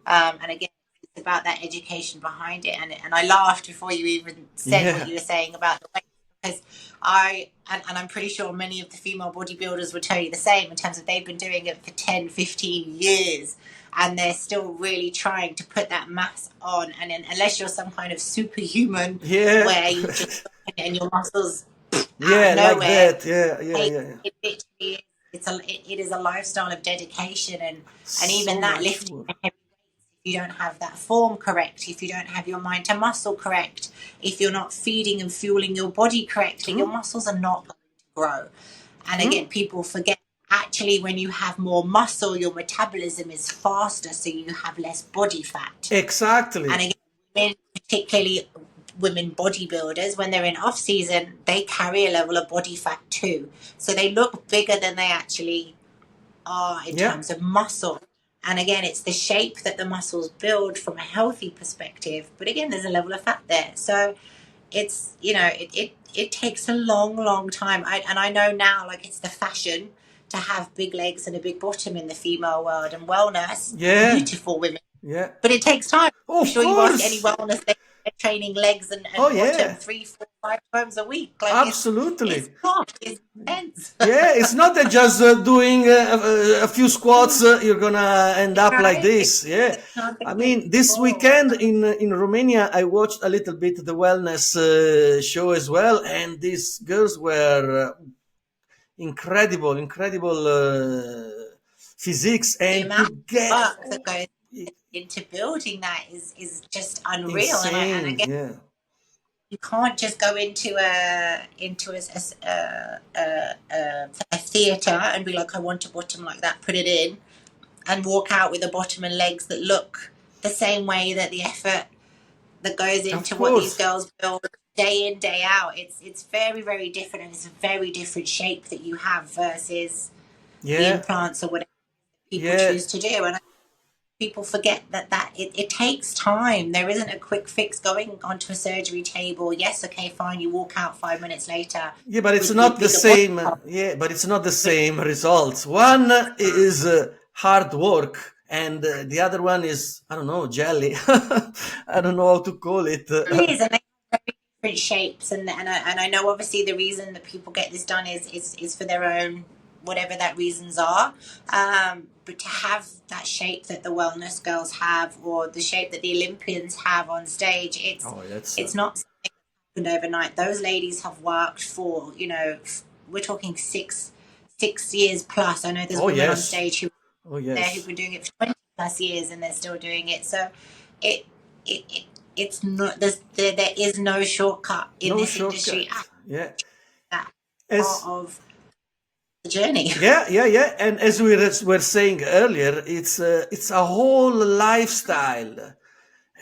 And again, about that education behind it, and I laughed before you even said what you were saying about the weight. because I'm pretty sure many of the female bodybuilders will tell you the same in terms of they've been doing it for 10, 15 years and they're still really trying to put that mass on. And then, unless you're some kind of superhuman where you just and your muscles out of nowhere, like that, yeah. It literally it is a lifestyle of dedication, and even so that lifting heavy weights, if you don't have that form correct, if you don't have your mind to muscle correct, if you're not feeding and fueling your body correctly, your muscles are not going to grow. And again, people forget, actually, when you have more muscle, your metabolism is faster, so you have less body fat. Exactly. And again, particularly women bodybuilders, when they're in off season, they carry a level of body fat too, so they look bigger than they actually are in terms of muscle. And again, it's the shape that the muscles build from a healthy perspective, but again, there's a level of fat there. So it's, it takes a long time. I know now, like, it's the fashion to have big legs and a big bottom in the female world, and wellness, beautiful women, but it takes time. I'm sure you ask any wellness, they're training legs and bottom 3, 4, 5 times a week. Like, absolutely, it's not. It's intense. It's not that just doing a few squats you're gonna end up like this. I mean, this weekend in Romania, I watched a little bit the wellness show as well, and these girls were incredible physiques, and to get work that goes into building that is just unreal. Insane, and again, you can't just go into a theater and be like, I want a bottom like that, put it in, and walk out with a bottom and legs that look the same way. That the effort that goes into what these girls build day in, day out, it's very different, and it's a very different shape that you have versus the implants or whatever people choose to do. And people forget that it takes time. There isn't a quick fix going onto a surgery table. Yes, okay, fine, you walk out 5 minutes later. But it's not the same. But it's not the same results. One is hard work, and the other one is, I don't know, jelly. I don't know how to call it. It is, and they have very different shapes, and I know obviously the reason that people get this done is for their own, whatever that reasons are, but to have that shape that the wellness girls have, or the shape that the Olympians have on stage, it's not something that happened overnight. Those ladies have worked for, we're talking six years plus. I know there's women on stage who've been doing it for 20 plus years, and they're still doing it. So it's not, there is no shortcut in this industry. Part of the journey. And as we were saying earlier, it's a whole lifestyle.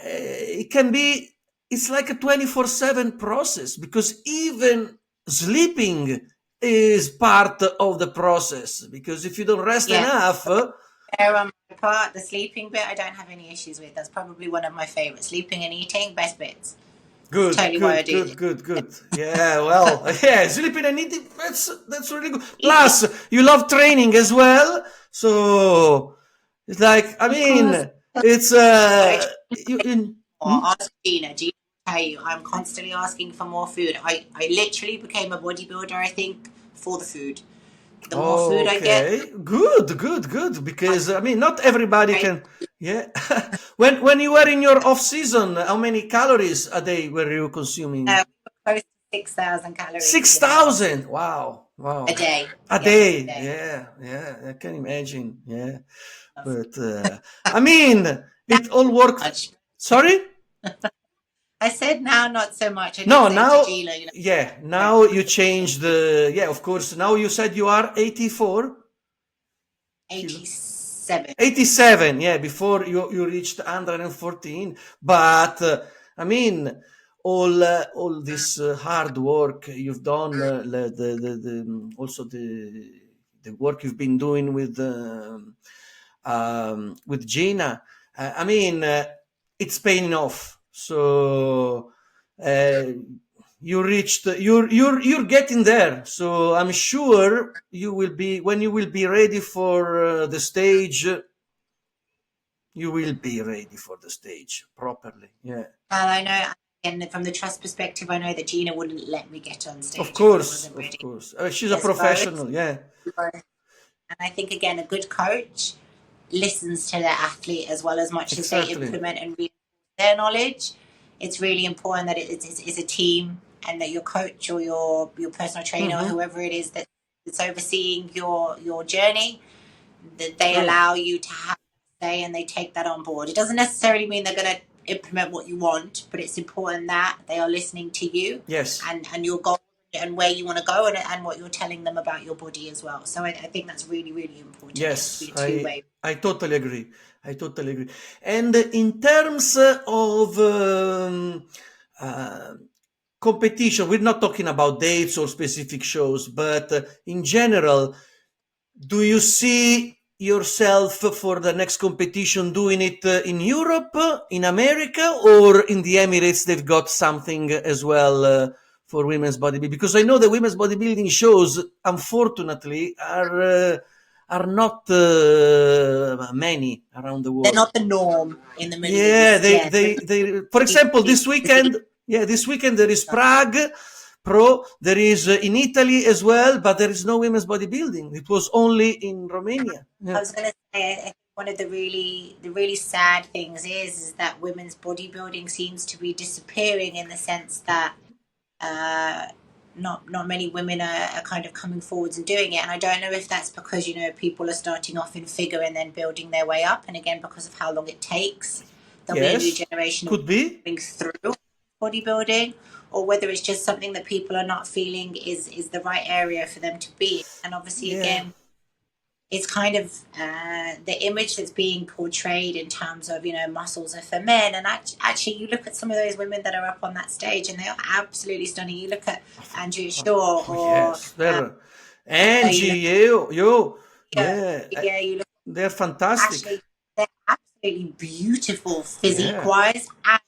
It's like a 24/7 process, because even sleeping is part of the process, because if you don't rest enough. On my part, the sleeping bit, I don't have any issues with. That's probably one of my favorites. Sleeping and eating, best bits. Good. Yeah, well, sleeping and eating, that's really good. Plus, you love training as well, so it's like, I mean, it's ask Gina. Gina will tell you, I'm constantly asking for more food. I literally became a bodybuilder, I think, for the food. The more food I get. Good. Because, I mean, not everybody can. When you were in your off season, how many calories a day were you consuming? Close to 6,000 calories. 6,000. Wow. A day. Yeah. I can imagine. Yeah. But I mean, it all works. Sorry? I said now, not so much. Now, now you changed of course. Now you said you are 84? 87. 87, before you reached 114. But, I mean, all this hard work you've done, also the work you've been doing with Gina, I mean, it's paying off. So you're getting there. So I'm sure when you will be ready for the stage, you will be ready for the stage properly. Yeah. Well, I know And from the trust perspective, I know that Gina wouldn't let me get on stage Of if I course, wasn't of ready. course. She's a professional, yeah. And I think, again, a good coach listens to their athlete as well as much as they implement and reinforce their knowledge. It's really important that it's a team, and that your coach or your personal trainer or whoever it is that's overseeing your journey, that they allow you to have a say and they take that on board. It doesn't necessarily mean they're going to implement what you want, but it's important that they are listening to you, and your goal and where you want to go, and what you're telling them about your body as well. So I think that's really, really important. Yes, two-way. I totally agree. I totally agree. And in terms of competition, we're not talking about dates or specific shows, but in general, do you see yourself for the next competition doing it in Europe, in America, or in the Emirates? They've got something as well for women's bodybuilding, because I know the women's bodybuilding shows, unfortunately, are not many around the world. They're not the norm in the Middle East. Yeah, they. For example, this weekend there is Prague Pro. There is in Italy as well, but there is no women's bodybuilding. It was only in Romania. I was going to say, I think one of the really sad things is that women's bodybuilding seems to be disappearing, in the sense that not many women are kind of coming forwards and doing it. And I don't know if that's because, people are starting off in figure and then building their way up, and again, because of how long it takes, there'll be a new generation of coming through bodybuilding, or whether it's just something that people are not feeling is the right area for them to be. And obviously, again, it's kind of the image that's being portrayed in terms of, muscles are for men. And actually, you look at some of those women that are up on that stage, and they are absolutely stunning. You look at Andrea Shaw, or Angie, you look, they're fantastic. Actually, they're absolutely beautiful physique-wise and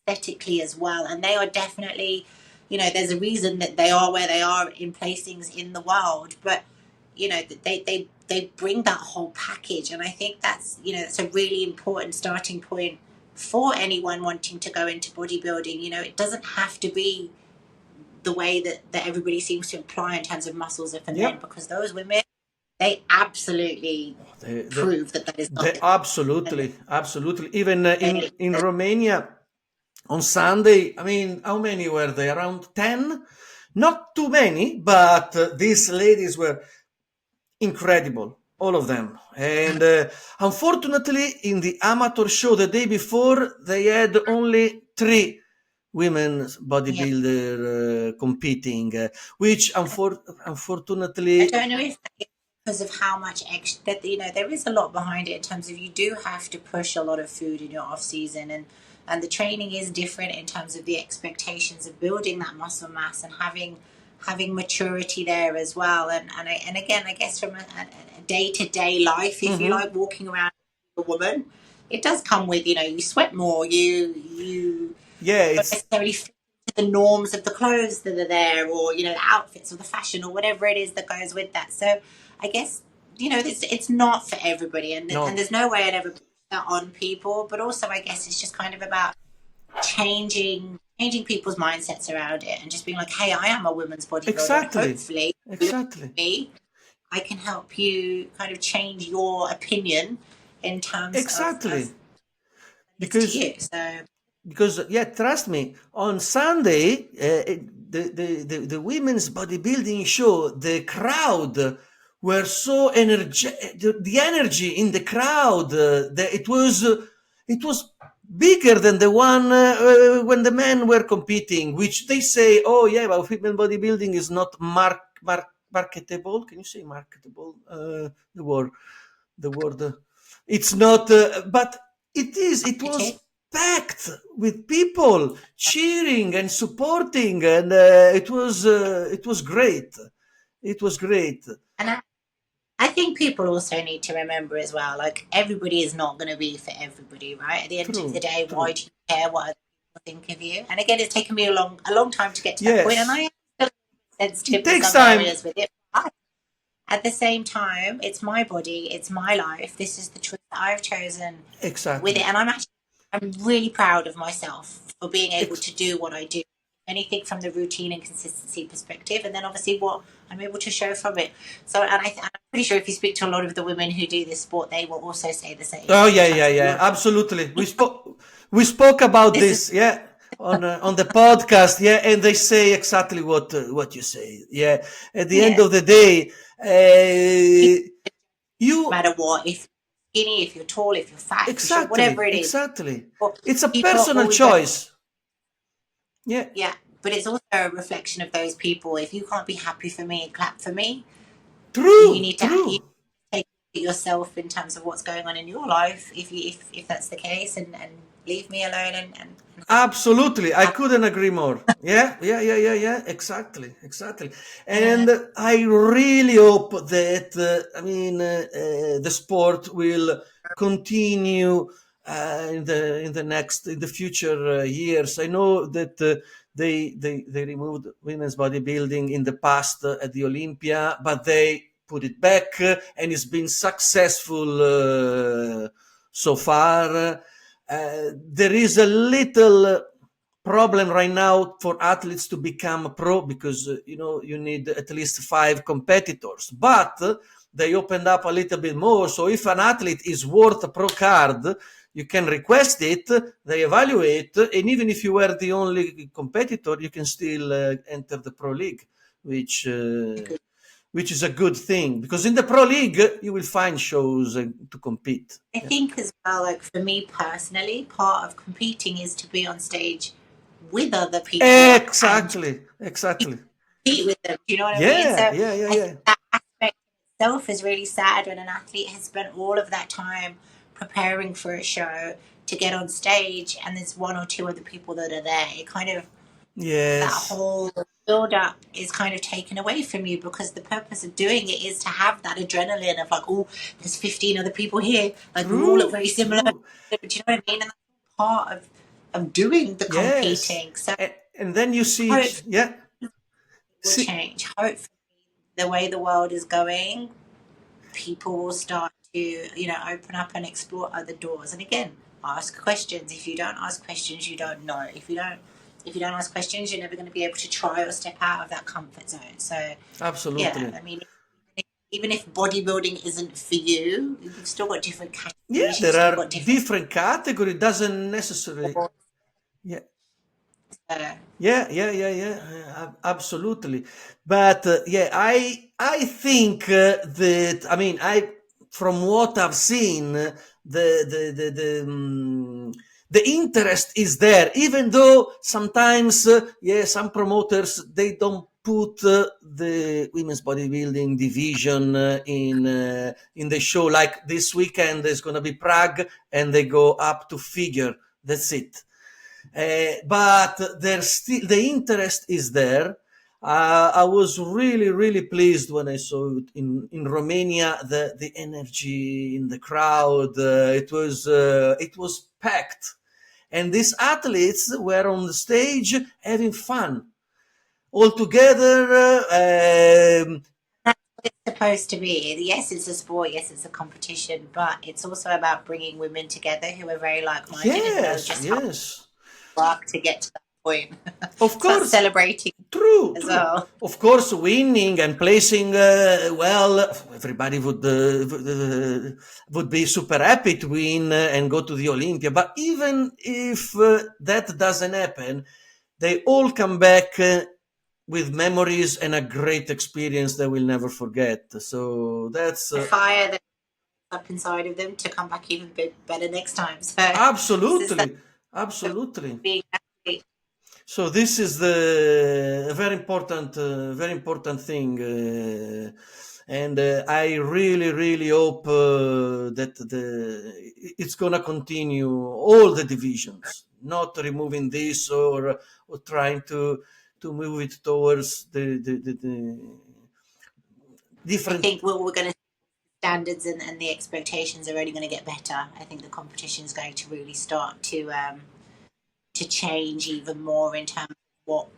aesthetically as well. And they are definitely, there's a reason that they are where they are in placings in the world. But they bring that whole package, and I think that's it's a really important starting point for anyone wanting to go into bodybuilding. It doesn't have to be the way that everybody seems to imply in terms of muscles are for men, because those women, they absolutely prove that is not. Absolutely. Even in Romania on Sunday, I mean, how many were there? Around 10? Not too many, but these ladies were incredible, all of them. And unfortunately, in the amateur show the day before, they had only 3 women bodybuilder competing, which unfortunately, I don't know if that's because of how much extra that there is a lot behind it, in terms of you do have to push a lot of food in your off season, and the training is different in terms of the expectations of building that muscle mass and having maturity there as well. And again, I guess from a day-to-day life, if you like walking around a woman, it does come with, you sweat more, you don't necessarily fit into the norms of the clothes that are there, or, the outfits or the fashion or whatever it is that goes with that. So I guess, it's not for everybody, and there's no way I'd ever put that on people. But also, I guess it's just kind of about changing people's mindsets around it, and just being like, hey, I am a women's bodybuilder. Hopefully I can help you kind of change your opinion in terms of because you. Because trust me, on Sunday, the women's bodybuilding show, the crowd were so energetic. The energy in the crowd, it was bigger than the one when the men were competing, which they say, oh yeah, but female bodybuilding is not marketable. Can you say marketable? The word. It's not, but it is. It was packed with people cheering and supporting, and it was great. It was great. And I think people also need to remember as well, like, everybody is not going to be for everybody, right? At the end of the day, why do you care what other people think of you? And again, it's taken me a long time to get to that point, and I am still sensitive in some areas with it. But at the same time, it's my body, it's my life. This is the choice that I've chosen with it, and I'm actually I'm really proud of myself for being able to do what I do. Anything from the routine and consistency perspective, and then obviously what I'm able to show from it. So, and I'm pretty sure if you speak to a lot of the women who do this sport, they will also say the same. Oh yeah, absolutely. We spoke about this, yeah, on the podcast, yeah, and they say exactly what you say, yeah. At the end of the day, no matter what, if you're skinny, if you're tall, if you're fat, if you're short, whatever it is, it's a people personal always choice. Yeah. Yeah, but it's also a reflection of those people. If you can't be happy for me and clap for me, you need to take yourself in terms of what's going on in your life. If that's the case, and leave me alone and absolutely, I couldn't agree more. Yeah, exactly. And I really hope that the sport will continue in the future years. I know that they removed women's bodybuilding in the past at the Olympia, but they put it back, and it's been successful so far. There is a little problem right now for athletes to become pro, because you need at least 5 competitors, but they opened up a little bit more. So if an athlete is worth a pro card, you can request it, they evaluate, and even if you were the only competitor, you can still enter the pro league, which is a good thing, because in the pro league you will find shows to compete. I think as well, like for me personally, part of competing is to be on stage with other people. Exactly. Compete with them. Do you know what I mean? So I think that aspect itself is really sad when an athlete has spent all of that time preparing for a show to get on stage, and there's one or two other people that are there. It kind of that whole build up is kind of taken away from you, because the purpose of doing it is to have that adrenaline of like, oh, there's 15 other people here, like we all look very similar. But do you know what I mean? And that's part of doing the competing. So and then you see it will change. Hopefully the way the world is going, people will start to open up and explore other doors. And again, ask questions. If you don't ask questions, you don't know. If you don't ask questions, you're never going to be able to try or step out of that comfort zone. So absolutely, yeah, I mean, even if bodybuilding isn't for you, you've still got different categories. Yeah, there are different categories. Doesn't necessarily. Yeah, absolutely. But I think that from what I've seen, the interest is there, even though sometimes some promoters, they don't put the women's bodybuilding division in the show. Like this weekend there's going to be Prague, and they go up to figure. That's it. But there's still the interest is there. I was really, really pleased when I saw it in Romania. The energy in the crowd, it was packed, and these athletes were on the stage having fun all together. That's what it's supposed to be. Yes, it's a sport. Yes, it's a competition, but it's also about bringing women together who are very like-minded and know just work to get to that point. Of course, celebrating true. Well. Of course, winning and placing well, everybody would be super happy to win and go to the Olympia. But even if that doesn't happen, they all come back with memories and a great experience they will never forget. So that's the fire that's up inside of them to come back even better next time. So absolutely. So this is the very important thing, and I really, really hope that it's gonna continue all the divisions, not removing this or trying to move it towards the different. I think we're going to standards and the expectations are only going to get better. I think the competition is going to really start to change even more in terms of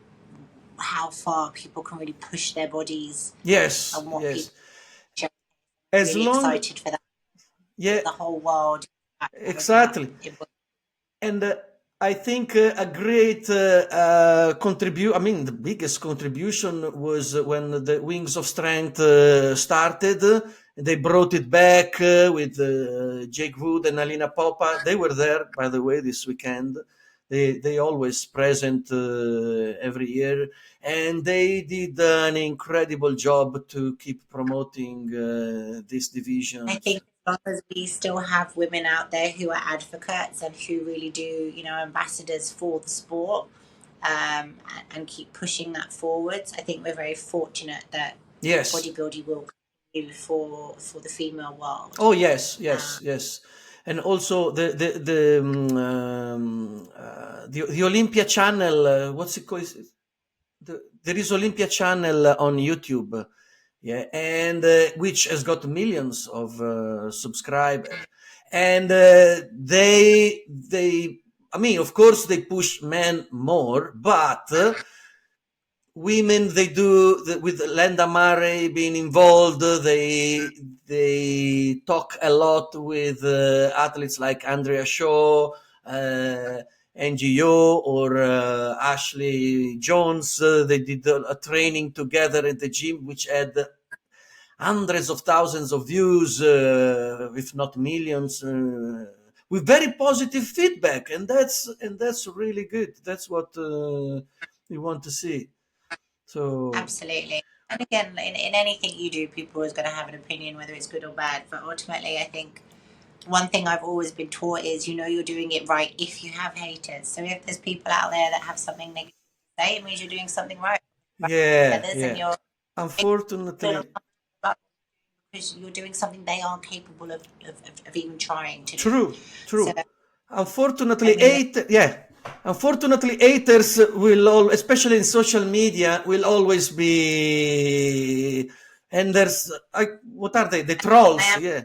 how far people can really push their bodies. Yes, and what people as really long excited for that. The whole world. Exactly. And I think a great contribution, I mean, the biggest contribution was when the Wings of Strength started. They brought it back with Jake Wood and Alina Popa. They were there, by the way, this weekend. They always present every year, and they did an incredible job to keep promoting this division. I think as long as we still have women out there who are advocates and who really do, ambassadors for the sport, and keep pushing that forwards, I think we're very fortunate that bodybuilding will continue for the female world. Oh yes, yes. And also the Olympia channel, what's it called? There is Olympia channel on YouTube, yeah, and which has got millions of subscribers, and they, I mean, of course, they push men more, but women, they do, with Lenda Murray being involved, they talk a lot with athletes like Andrea Shaw, NGO, or Ashley Jones. They did a training together at the gym, which had hundreds of thousands of views, if not millions, with very positive feedback, and that's really good. That's what we want to see. So absolutely. And again, in anything you do, people are always going to have an opinion, whether it's good or bad. But ultimately, I think one thing I've always been taught is, you're doing it right if you have haters. So if there's people out there that have something negative to say, it means you're doing something right. Yeah. And you're unfortunately, because you're doing something they aren't capable of even trying to do. True. So, unfortunately, haters will especially in social media, will always be, and there's what are they? The trolls, yeah.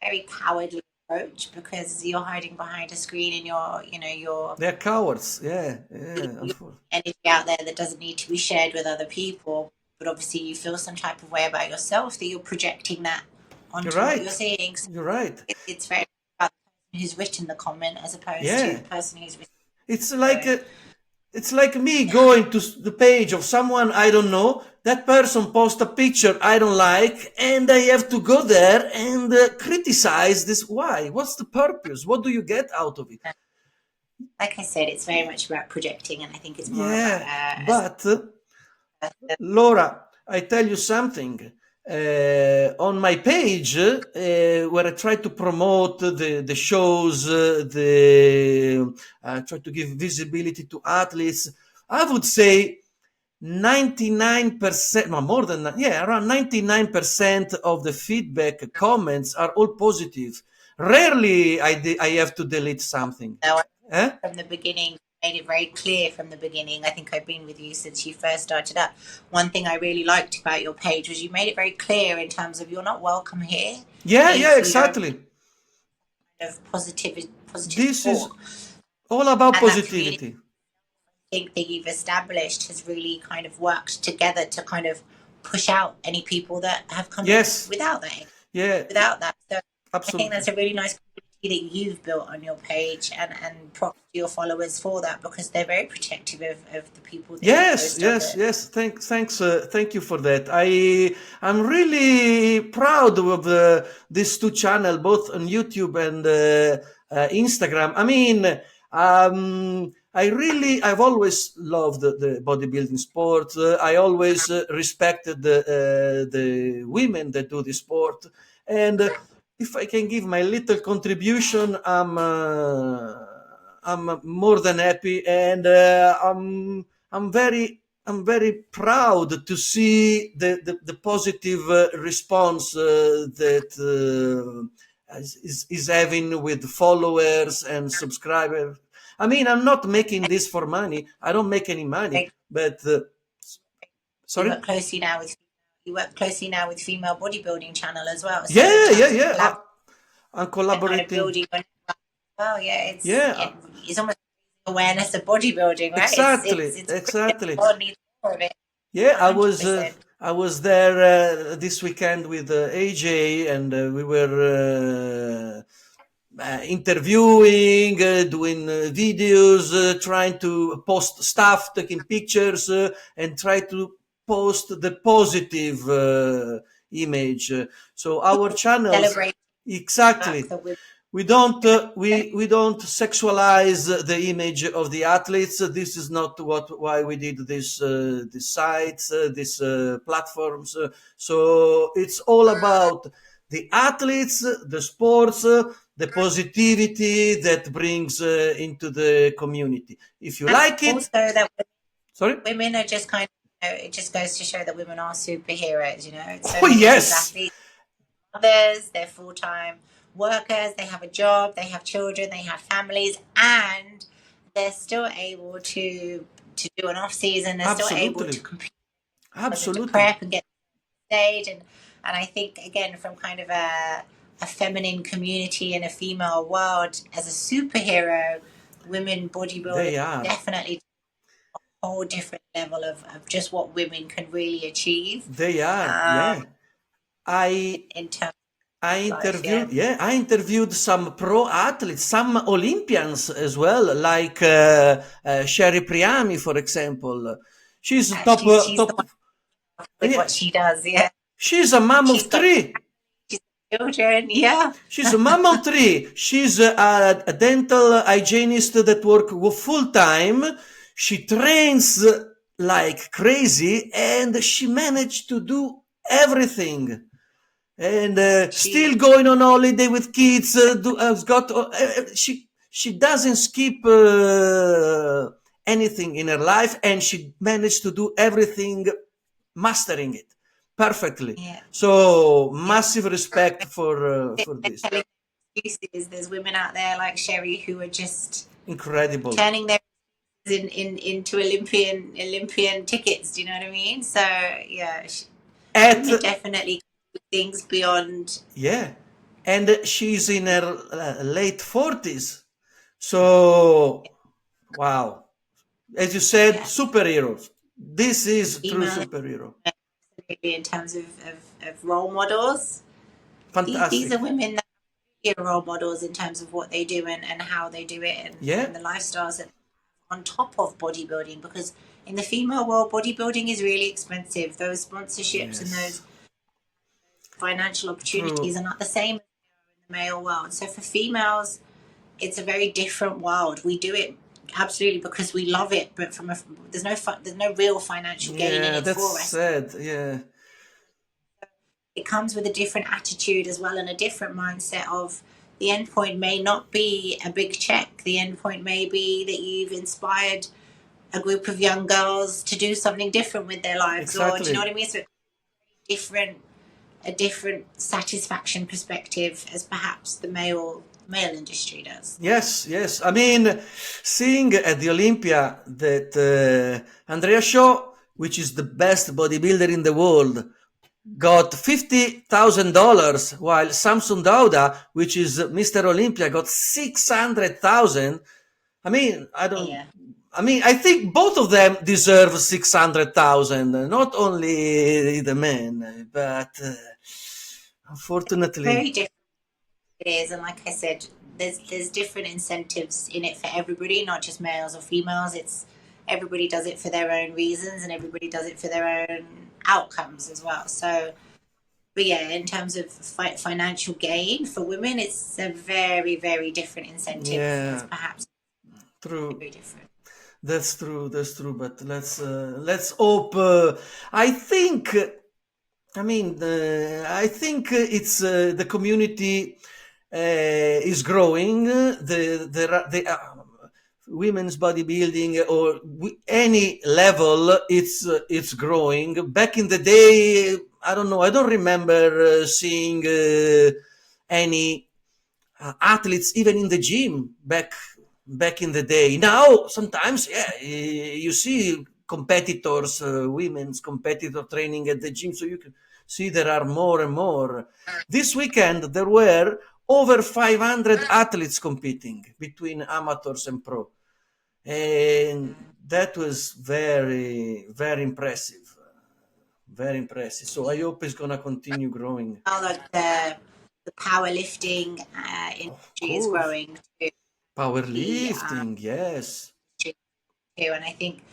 Very cowardly approach, because you're hiding behind a screen and you're they're cowards, yeah. Energy out there that doesn't need to be shared with other people, but obviously you feel some type of way about yourself that you're projecting that onto what you're seeing. So you're right. It's very about the person who's written the comment as opposed to the person who's written. It's like me going to the page of someone I don't know. That person posts a picture I don't like, and I have to go there and criticize this. Why? What's the purpose? What do you get out of it? Like I said, it's very much about projecting, and I think it's more about... but Laura, I tell you something. On my page, where I try to promote the shows, try to give visibility to athletes, I would say 99%, no, more than that, around 99% of the feedback comments are all positive. Rarely I have to delete something. From the beginning, made it very clear from the beginning. I think I've been with you since you first started up. One thing I really liked about your page was you made it very clear in terms of you're not welcome here. Yeah, exactly. Of positive this is all about positivity. Thing that you've established has really kind of worked together to kind of push out any people that have come in without that. Without that. So absolutely. I think that's a really nice that you've built on your page, and props to your followers for that, because they're very protective of the people that yes. Thank you for that. I'm really proud of these two channels, both on YouTube and Instagram. I mean, I've always loved the bodybuilding sport. I always respected the women that do the sport, and if I can give my little contribution, I'm more than happy, and I'm very proud to see the positive response that is having with followers and subscribers. I mean, I'm not making this for money. I don't make any money, but sorry. You work closely now with Female Bodybuilding channel as well. So yeah. I'm collaborating. Kind of it's almost awareness of bodybuilding, right? Exactly. I was there this weekend with AJ, and we were interviewing, doing videos, trying to post stuff, taking pictures, and try to post the positive image. So our channels, Celebrate exactly. We don't sexualize the image of the athletes. This is not why we did this these sites, these platforms. So it's all about the athletes, the sports, the positivity that brings into the community. If you like it, also that sorry, women are just kind of, it just goes to show that women are superheroes. So oh many of these yes, athletes, mothers, they're full-time workers, they have a job, they have children, they have families, and they're still able to do an off season. They're still able to compete, to prep and get stage. And I think, again, from kind of a feminine community and a female world, as a superhero, women bodybuilding definitely a whole different level of just what women can really achieve. They are, in terms I interviewed some pro athletes, some Olympians as well, like Sherry Priami, for example. She's top. With what she does, She's a mom of three. She's children, yeah. She's a mom of three. She's a dental hygienist that works full time. She trains like crazy, and she managed to do everything. And still going on holiday with kids. She doesn't skip anything in her life, and she managed to do everything, mastering it perfectly. So massive respect for this. There's women out there like Sherry who are just incredible, turning their into Olympian tickets. Do you know what I mean? So yeah, definitely things beyond. Yeah, and she's in her late 40s. So wow, as you said, superheroes. This is true superhero. In terms of role models, fantastic. These are women that are role models in terms of what they do and how they do it, and the lifestyles that on top of bodybuilding, because in the female world, bodybuilding is really expensive. Those sponsorships and those financial opportunities are not the same in the male world. So for females, it's a very different world. We do it absolutely because we love it, but there's no real financial gain in it for us. That's sad. Yeah. It comes with a different attitude as well, and a different mindset of the end point may not be a big check. The end point may be that you've inspired a group of young girls to do something different with their lives. Or do you know what I mean? So a different satisfaction perspective as perhaps the male industry does. Yes. I mean, seeing at the Olympia that Andrea Shaw, which is the best bodybuilder in the world, got $50,000, while Samson Dauda, which is Mr. Olympia, got $600,000. I mean, I think both of them deserve $600,000, not only the men, but unfortunately, very different it is. And like I said, there's different incentives in it for everybody, not just males or females. It's everybody does it for their own reasons, and everybody does it for their own outcomes as well. So, but yeah, in terms of financial gain for women, it's a very, very different incentive. Yeah, perhaps true. Very different. That's true. But let's hope. I think it's the community is growing. The women's bodybuilding or any level, it's growing. Back in the day, I don't know. I don't remember seeing any athletes even in the gym back in the day. Now, sometimes, you see competitors, women's competitor training at the gym, so you can see there are more and more. This weekend, there were over 500 athletes competing between amateurs and pro. And that was very, very impressive. Very impressive. So I hope it's going to continue growing. Like the the powerlifting industry is course. growing too. The Powerlifting, yes. too. And I think,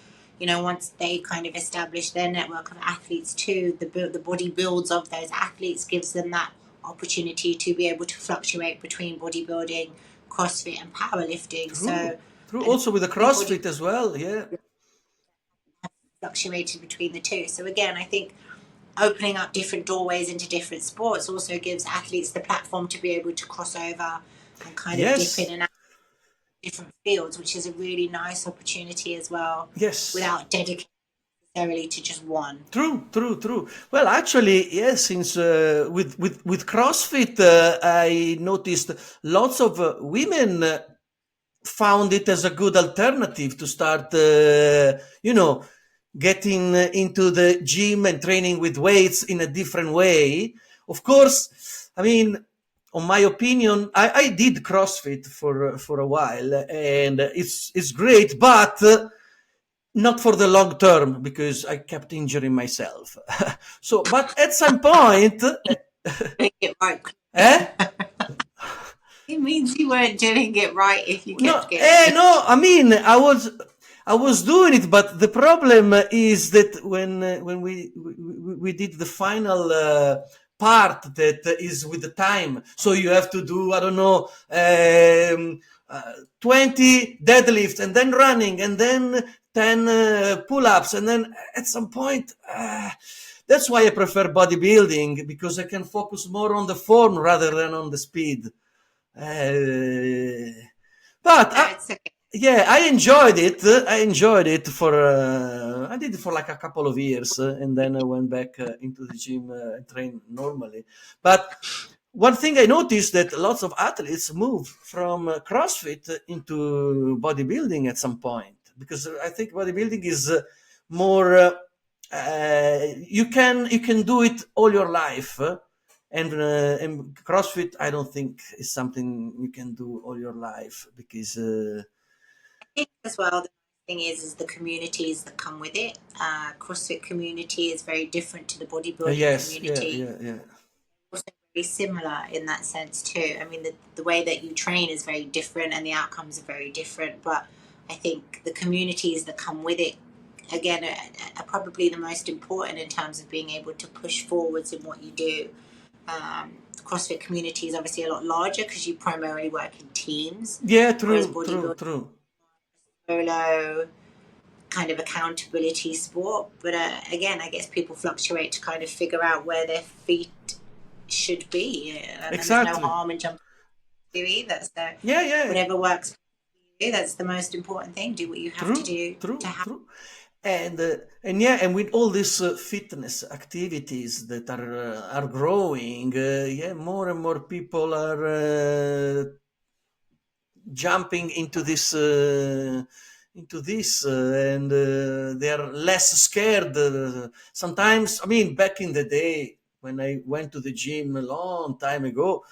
once they kind of establish their network of athletes too, the body builds of those athletes gives them that opportunity to be able to fluctuate between bodybuilding, CrossFit, and powerlifting. True. So True. I know Also with the everybody CrossFit as well, yeah. fluctuated between the two. So again, I think opening up different doorways into different sports also gives athletes the platform to be able to cross over and kind of dip in Yes. and out of different fields, which is a really nice opportunity as well, Yes. without dedicating necessarily to just one. True, true, true. Well, actually, yes. Since with CrossFit, I noticed lots of women found it as a good alternative to start, getting into the gym and training with weights in a different way. Of course, I mean, on my opinion, I did CrossFit for a while, and it's great, but not for the long term because I kept injuring myself. So, but at some point, Doing it right. eh? It means you weren't doing it right if you kept No, getting no. I mean, I was doing it, but the problem is that when we did the final part that is with the time, so you have to do, I don't know, 20 deadlifts and then running and then 10 pull-ups, and then at some point. That's why I prefer bodybuilding, because I can focus more on the form rather than on the speed. But no, it's okay. yeah, I enjoyed it. I did it for like a couple of years, and then I went back into the gym and trained normally. But one thing I noticed that lots of athletes move from CrossFit into bodybuilding at some point, because I think bodybuilding is more. You can do it all your life. And CrossFit, I don't think is something you can do all your life, because I think as well, the thing is the communities that come with it. CrossFit community is very different to the bodybuilding yes, yeah, community. yeah, yeah, Also very similar in that sense too. I mean, the way that you train is very different and the outcomes are very different. But I think the communities that come with it, again, are probably the most important in terms of being able to push forwards in what you do. CrossFit community is obviously a lot larger because you primarily work in teams, yeah. whereas True, true, bodybuilding true. solo kind of accountability sport. But again, I guess people fluctuate to kind of figure out where their feet should be, and there's no Exactly. harm in jumping to either. So Yeah, yeah. whatever works for you, that's the most important thing. Do what you have to True, do to true, have. true. And yeah, and with all these fitness activities that are growing, yeah, more and more people are jumping into this, and they are less scared. Sometimes, I mean, back in the day when I went to the gym a long time ago,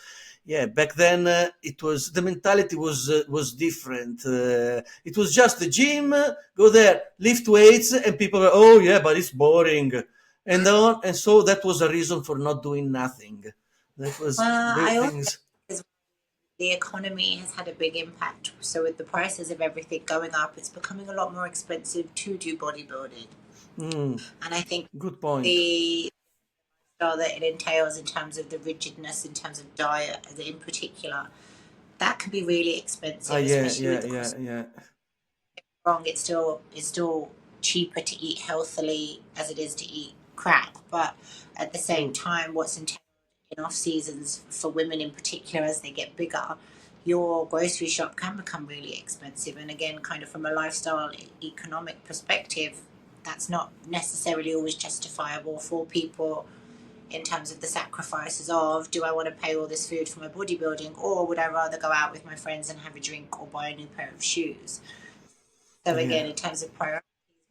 yeah, back then the mentality was different. It was just the gym, go there, lift weights, and people were, oh yeah, but it's boring, and so that was a reason for not doing nothing. That was the I also things. think the economy has had a big impact. So with the prices of everything going up, it's becoming a lot more expensive to do bodybuilding. Mm, And I think good point. the style that it entails in terms of the rigidness, in terms of diet in particular, that can be really Ah, expensive, yeah, especially with yeah, the yeah, cost yeah. of wrong. It's still cheaper to eat healthily as it is to eat crap. But at the same True. time, what's entailed in off seasons for women in particular as they get bigger, your grocery shop can become really expensive. And again, kind of from a lifestyle economic perspective, that's not necessarily always justifiable for people in terms of the sacrifices of, do I want to pay all this food for my bodybuilding, or would I rather go out with my friends and have a drink or buy a new pair of shoes? So again, Yeah. in terms of priorities,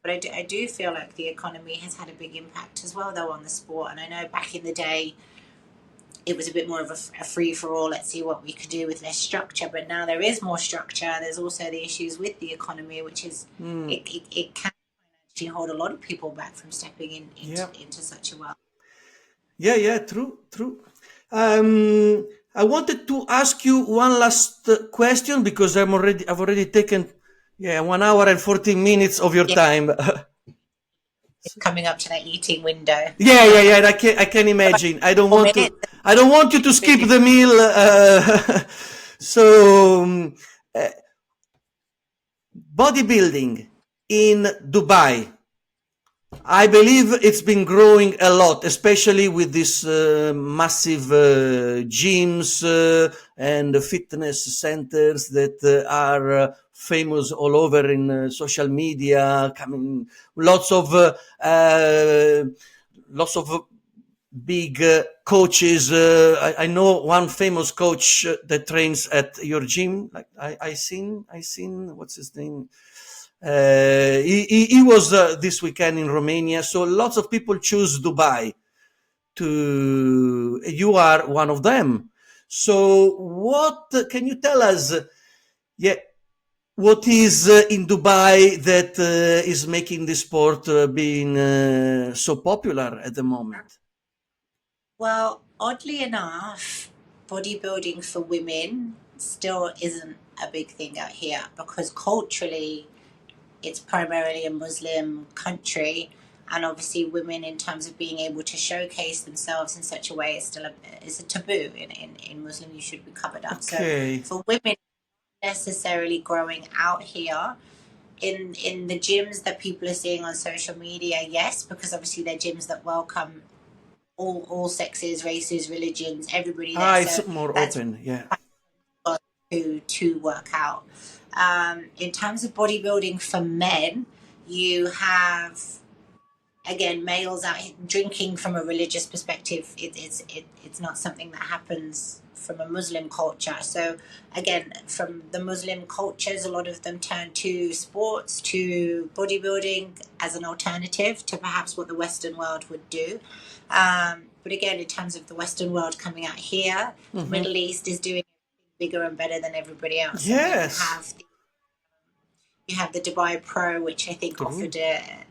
but I do feel like the economy has had a big impact as well, though, on the sport. And I know back in the day, it was a bit more of a free for all. Let's see what we could do with less structure. But now there is more structure. There's also the issues with the economy, which is Mm, it can actually hold a lot of people back from stepping yeah. into such a world. Yeah, yeah, true, true. I wanted to ask you one last question because I've already taken 1 hour and 14 minutes of your time. It's coming up to that eating window. Yeah. I can imagine. I don't want you to skip the meal. So, bodybuilding in Dubai, I believe it's been growing a lot, especially with these massive gyms and fitness centers that are famous all over in social media. Coming, lots of big coaches. I know one famous coach that trains at your gym. Like I seen what's his name. He was this weekend in Romania, so lots of people choose Dubai. You are one of them. So, what can you tell us? Yeah, what is in Dubai that is making this sport being so popular at the moment? Well, oddly enough, bodybuilding for women still isn't a big thing out here because culturally it's primarily a Muslim country, and obviously women in terms of being able to showcase themselves in such a way is a taboo in Muslim. You should be covered up. Okay. So for women necessarily growing out here in the gyms that people are seeing on social media, yes, because obviously they're gyms that welcome all sexes, races, religions, everybody there. It's So more that's open, yeah. to work out. In terms of bodybuilding for men, you have again males out here drinking from a religious perspective. It's not something that happens from a Muslim culture. So again, from the Muslim cultures, a lot of them turn to sports, to bodybuilding as an alternative to perhaps what the Western world would do. But again, in terms of the Western world coming out here, the Middle East is doing bigger and better than everybody else. Yes. You have the Dubai Pro, which I think offered a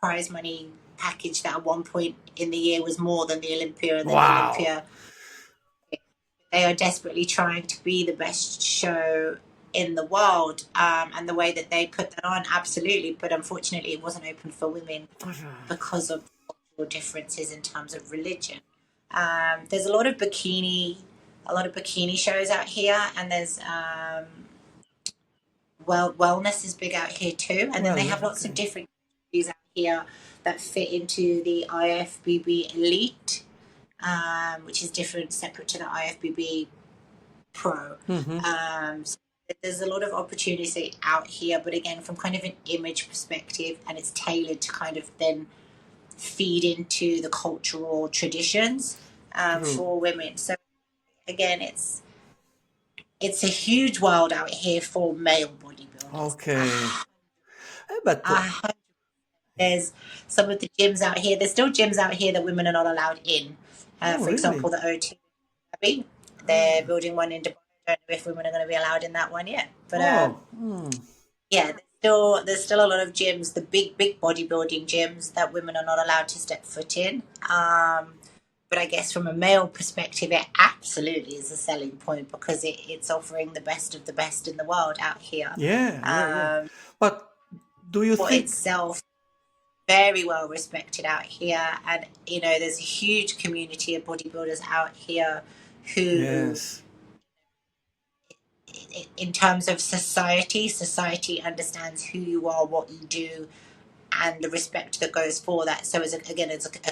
prize money package that at one point in the year was more than the Olympia, and then the Olympia. They are desperately trying to be the best show in the world, and the way that they put that on, absolutely. But unfortunately, it wasn't open for women because of cultural differences in terms of religion. There's a lot of bikini shows out here, and there's wellness is big out here too, and then they have lots of different categories out here that fit into the IFBB Elite, which is different, separate to the IFBB Pro. So there's a lot of opportunity out here, but again, from kind of an image perspective, and it's tailored to kind of then feed into the cultural traditions for women. So again, it's a huge world out here for male bodybuilders. Okay. But there's some of the gyms out here. There's still gyms out here that women are not allowed in. For example, the O2, they're building one in Dubai. I don't know if women are going to be allowed in that one yet. But yeah, there's still a lot of gyms, the big bodybuilding gyms that women are not allowed to step foot in. But I guess from a male perspective, it absolutely is a selling point because it's offering the best of the best in the world out here. Yeah. But do you think itself very well respected out here, and there's a huge community of bodybuilders out here who, in terms of society understands who you are, what you do, and the respect that goes for that. So as a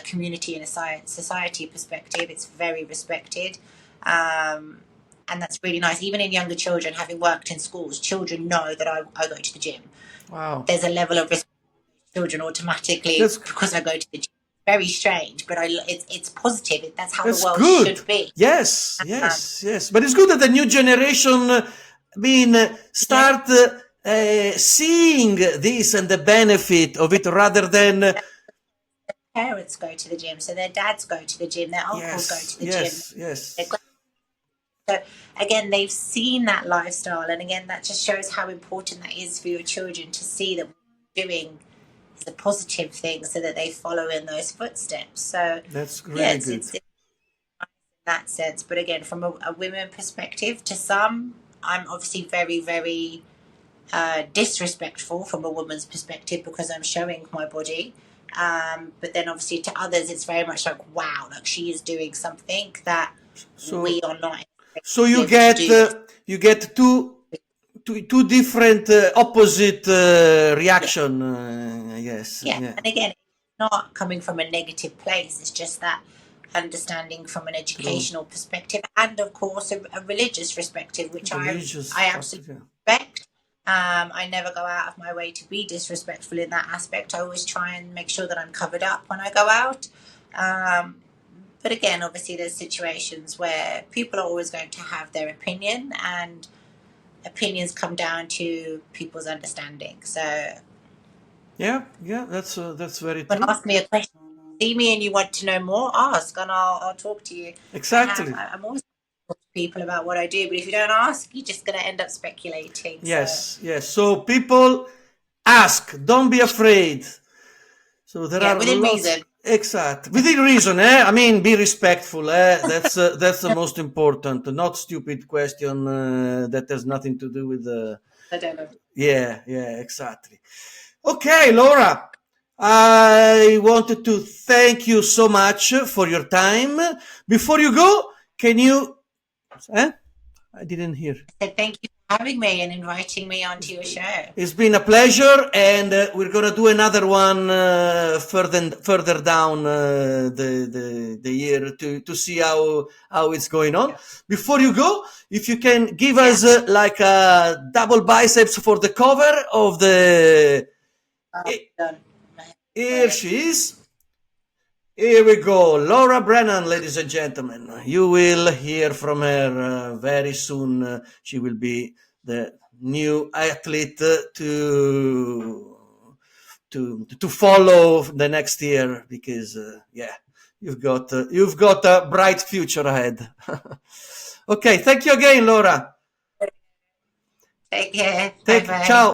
community and a society perspective, it's very respected. And that's really nice. Even in younger children, having worked in schools, children know that I go to the gym. Wow. There's a level of respect for children automatically because I go to the gym. Very strange, but it's positive. That's how the world should be. Yes. But it's good that the new generation start seeing this and the benefit of it rather than parents go to the gym, so their dads go to the gym, their uncles go to the gym. Yes. So again, they've seen that lifestyle, and again, that just shows how important that is for your children to see that what you're doing is a positive thing, so that they follow in those footsteps. So that's really good. that sense. But again, from a women perspective, to some, I'm obviously very, very disrespectful from a woman's perspective because I'm showing my body. But then obviously to others, it's very much like, wow, like she is doing something that we are not. So you get two different opposite reaction, I guess. Yeah, and again, it's not coming from a negative place. It's just that understanding from an educational perspective, and of course a religious perspective, which I absolutely respect. I never go out of my way to be disrespectful in that aspect. I always try and make sure that I'm covered up when I go out. But again, obviously there's situations where people are always going to have their opinion, and opinions come down to people's understanding. So yeah, that's very true. Ask me a question, see me and you want to know more, ask, and I'll talk to you. Exactly. I'm always talking to people about what I do, but if you don't ask, you're just going to end up speculating. Yes. So people ask, don't be afraid. So there are within reason. Exactly, within reason. I mean, be respectful. That's the most important. Not stupid question that has nothing to do with the. I don't know. Yeah, exactly. Okay, Laura, I wanted to thank you so much for your time. Before you go, can you? I didn't hear. I said thank you for having me and inviting me onto your show. It's been a pleasure, and we're gonna do another one further down the year to see how it's going on. Before you go, if you can give us like a double biceps for the cover of the. Here she is. Here we go, Laura Brennan, ladies and gentlemen. You will hear from her very soon. She will be the new athlete to follow the next year, because you've got a bright future ahead. Okay, thank you again, Laura. Take care. Ciao.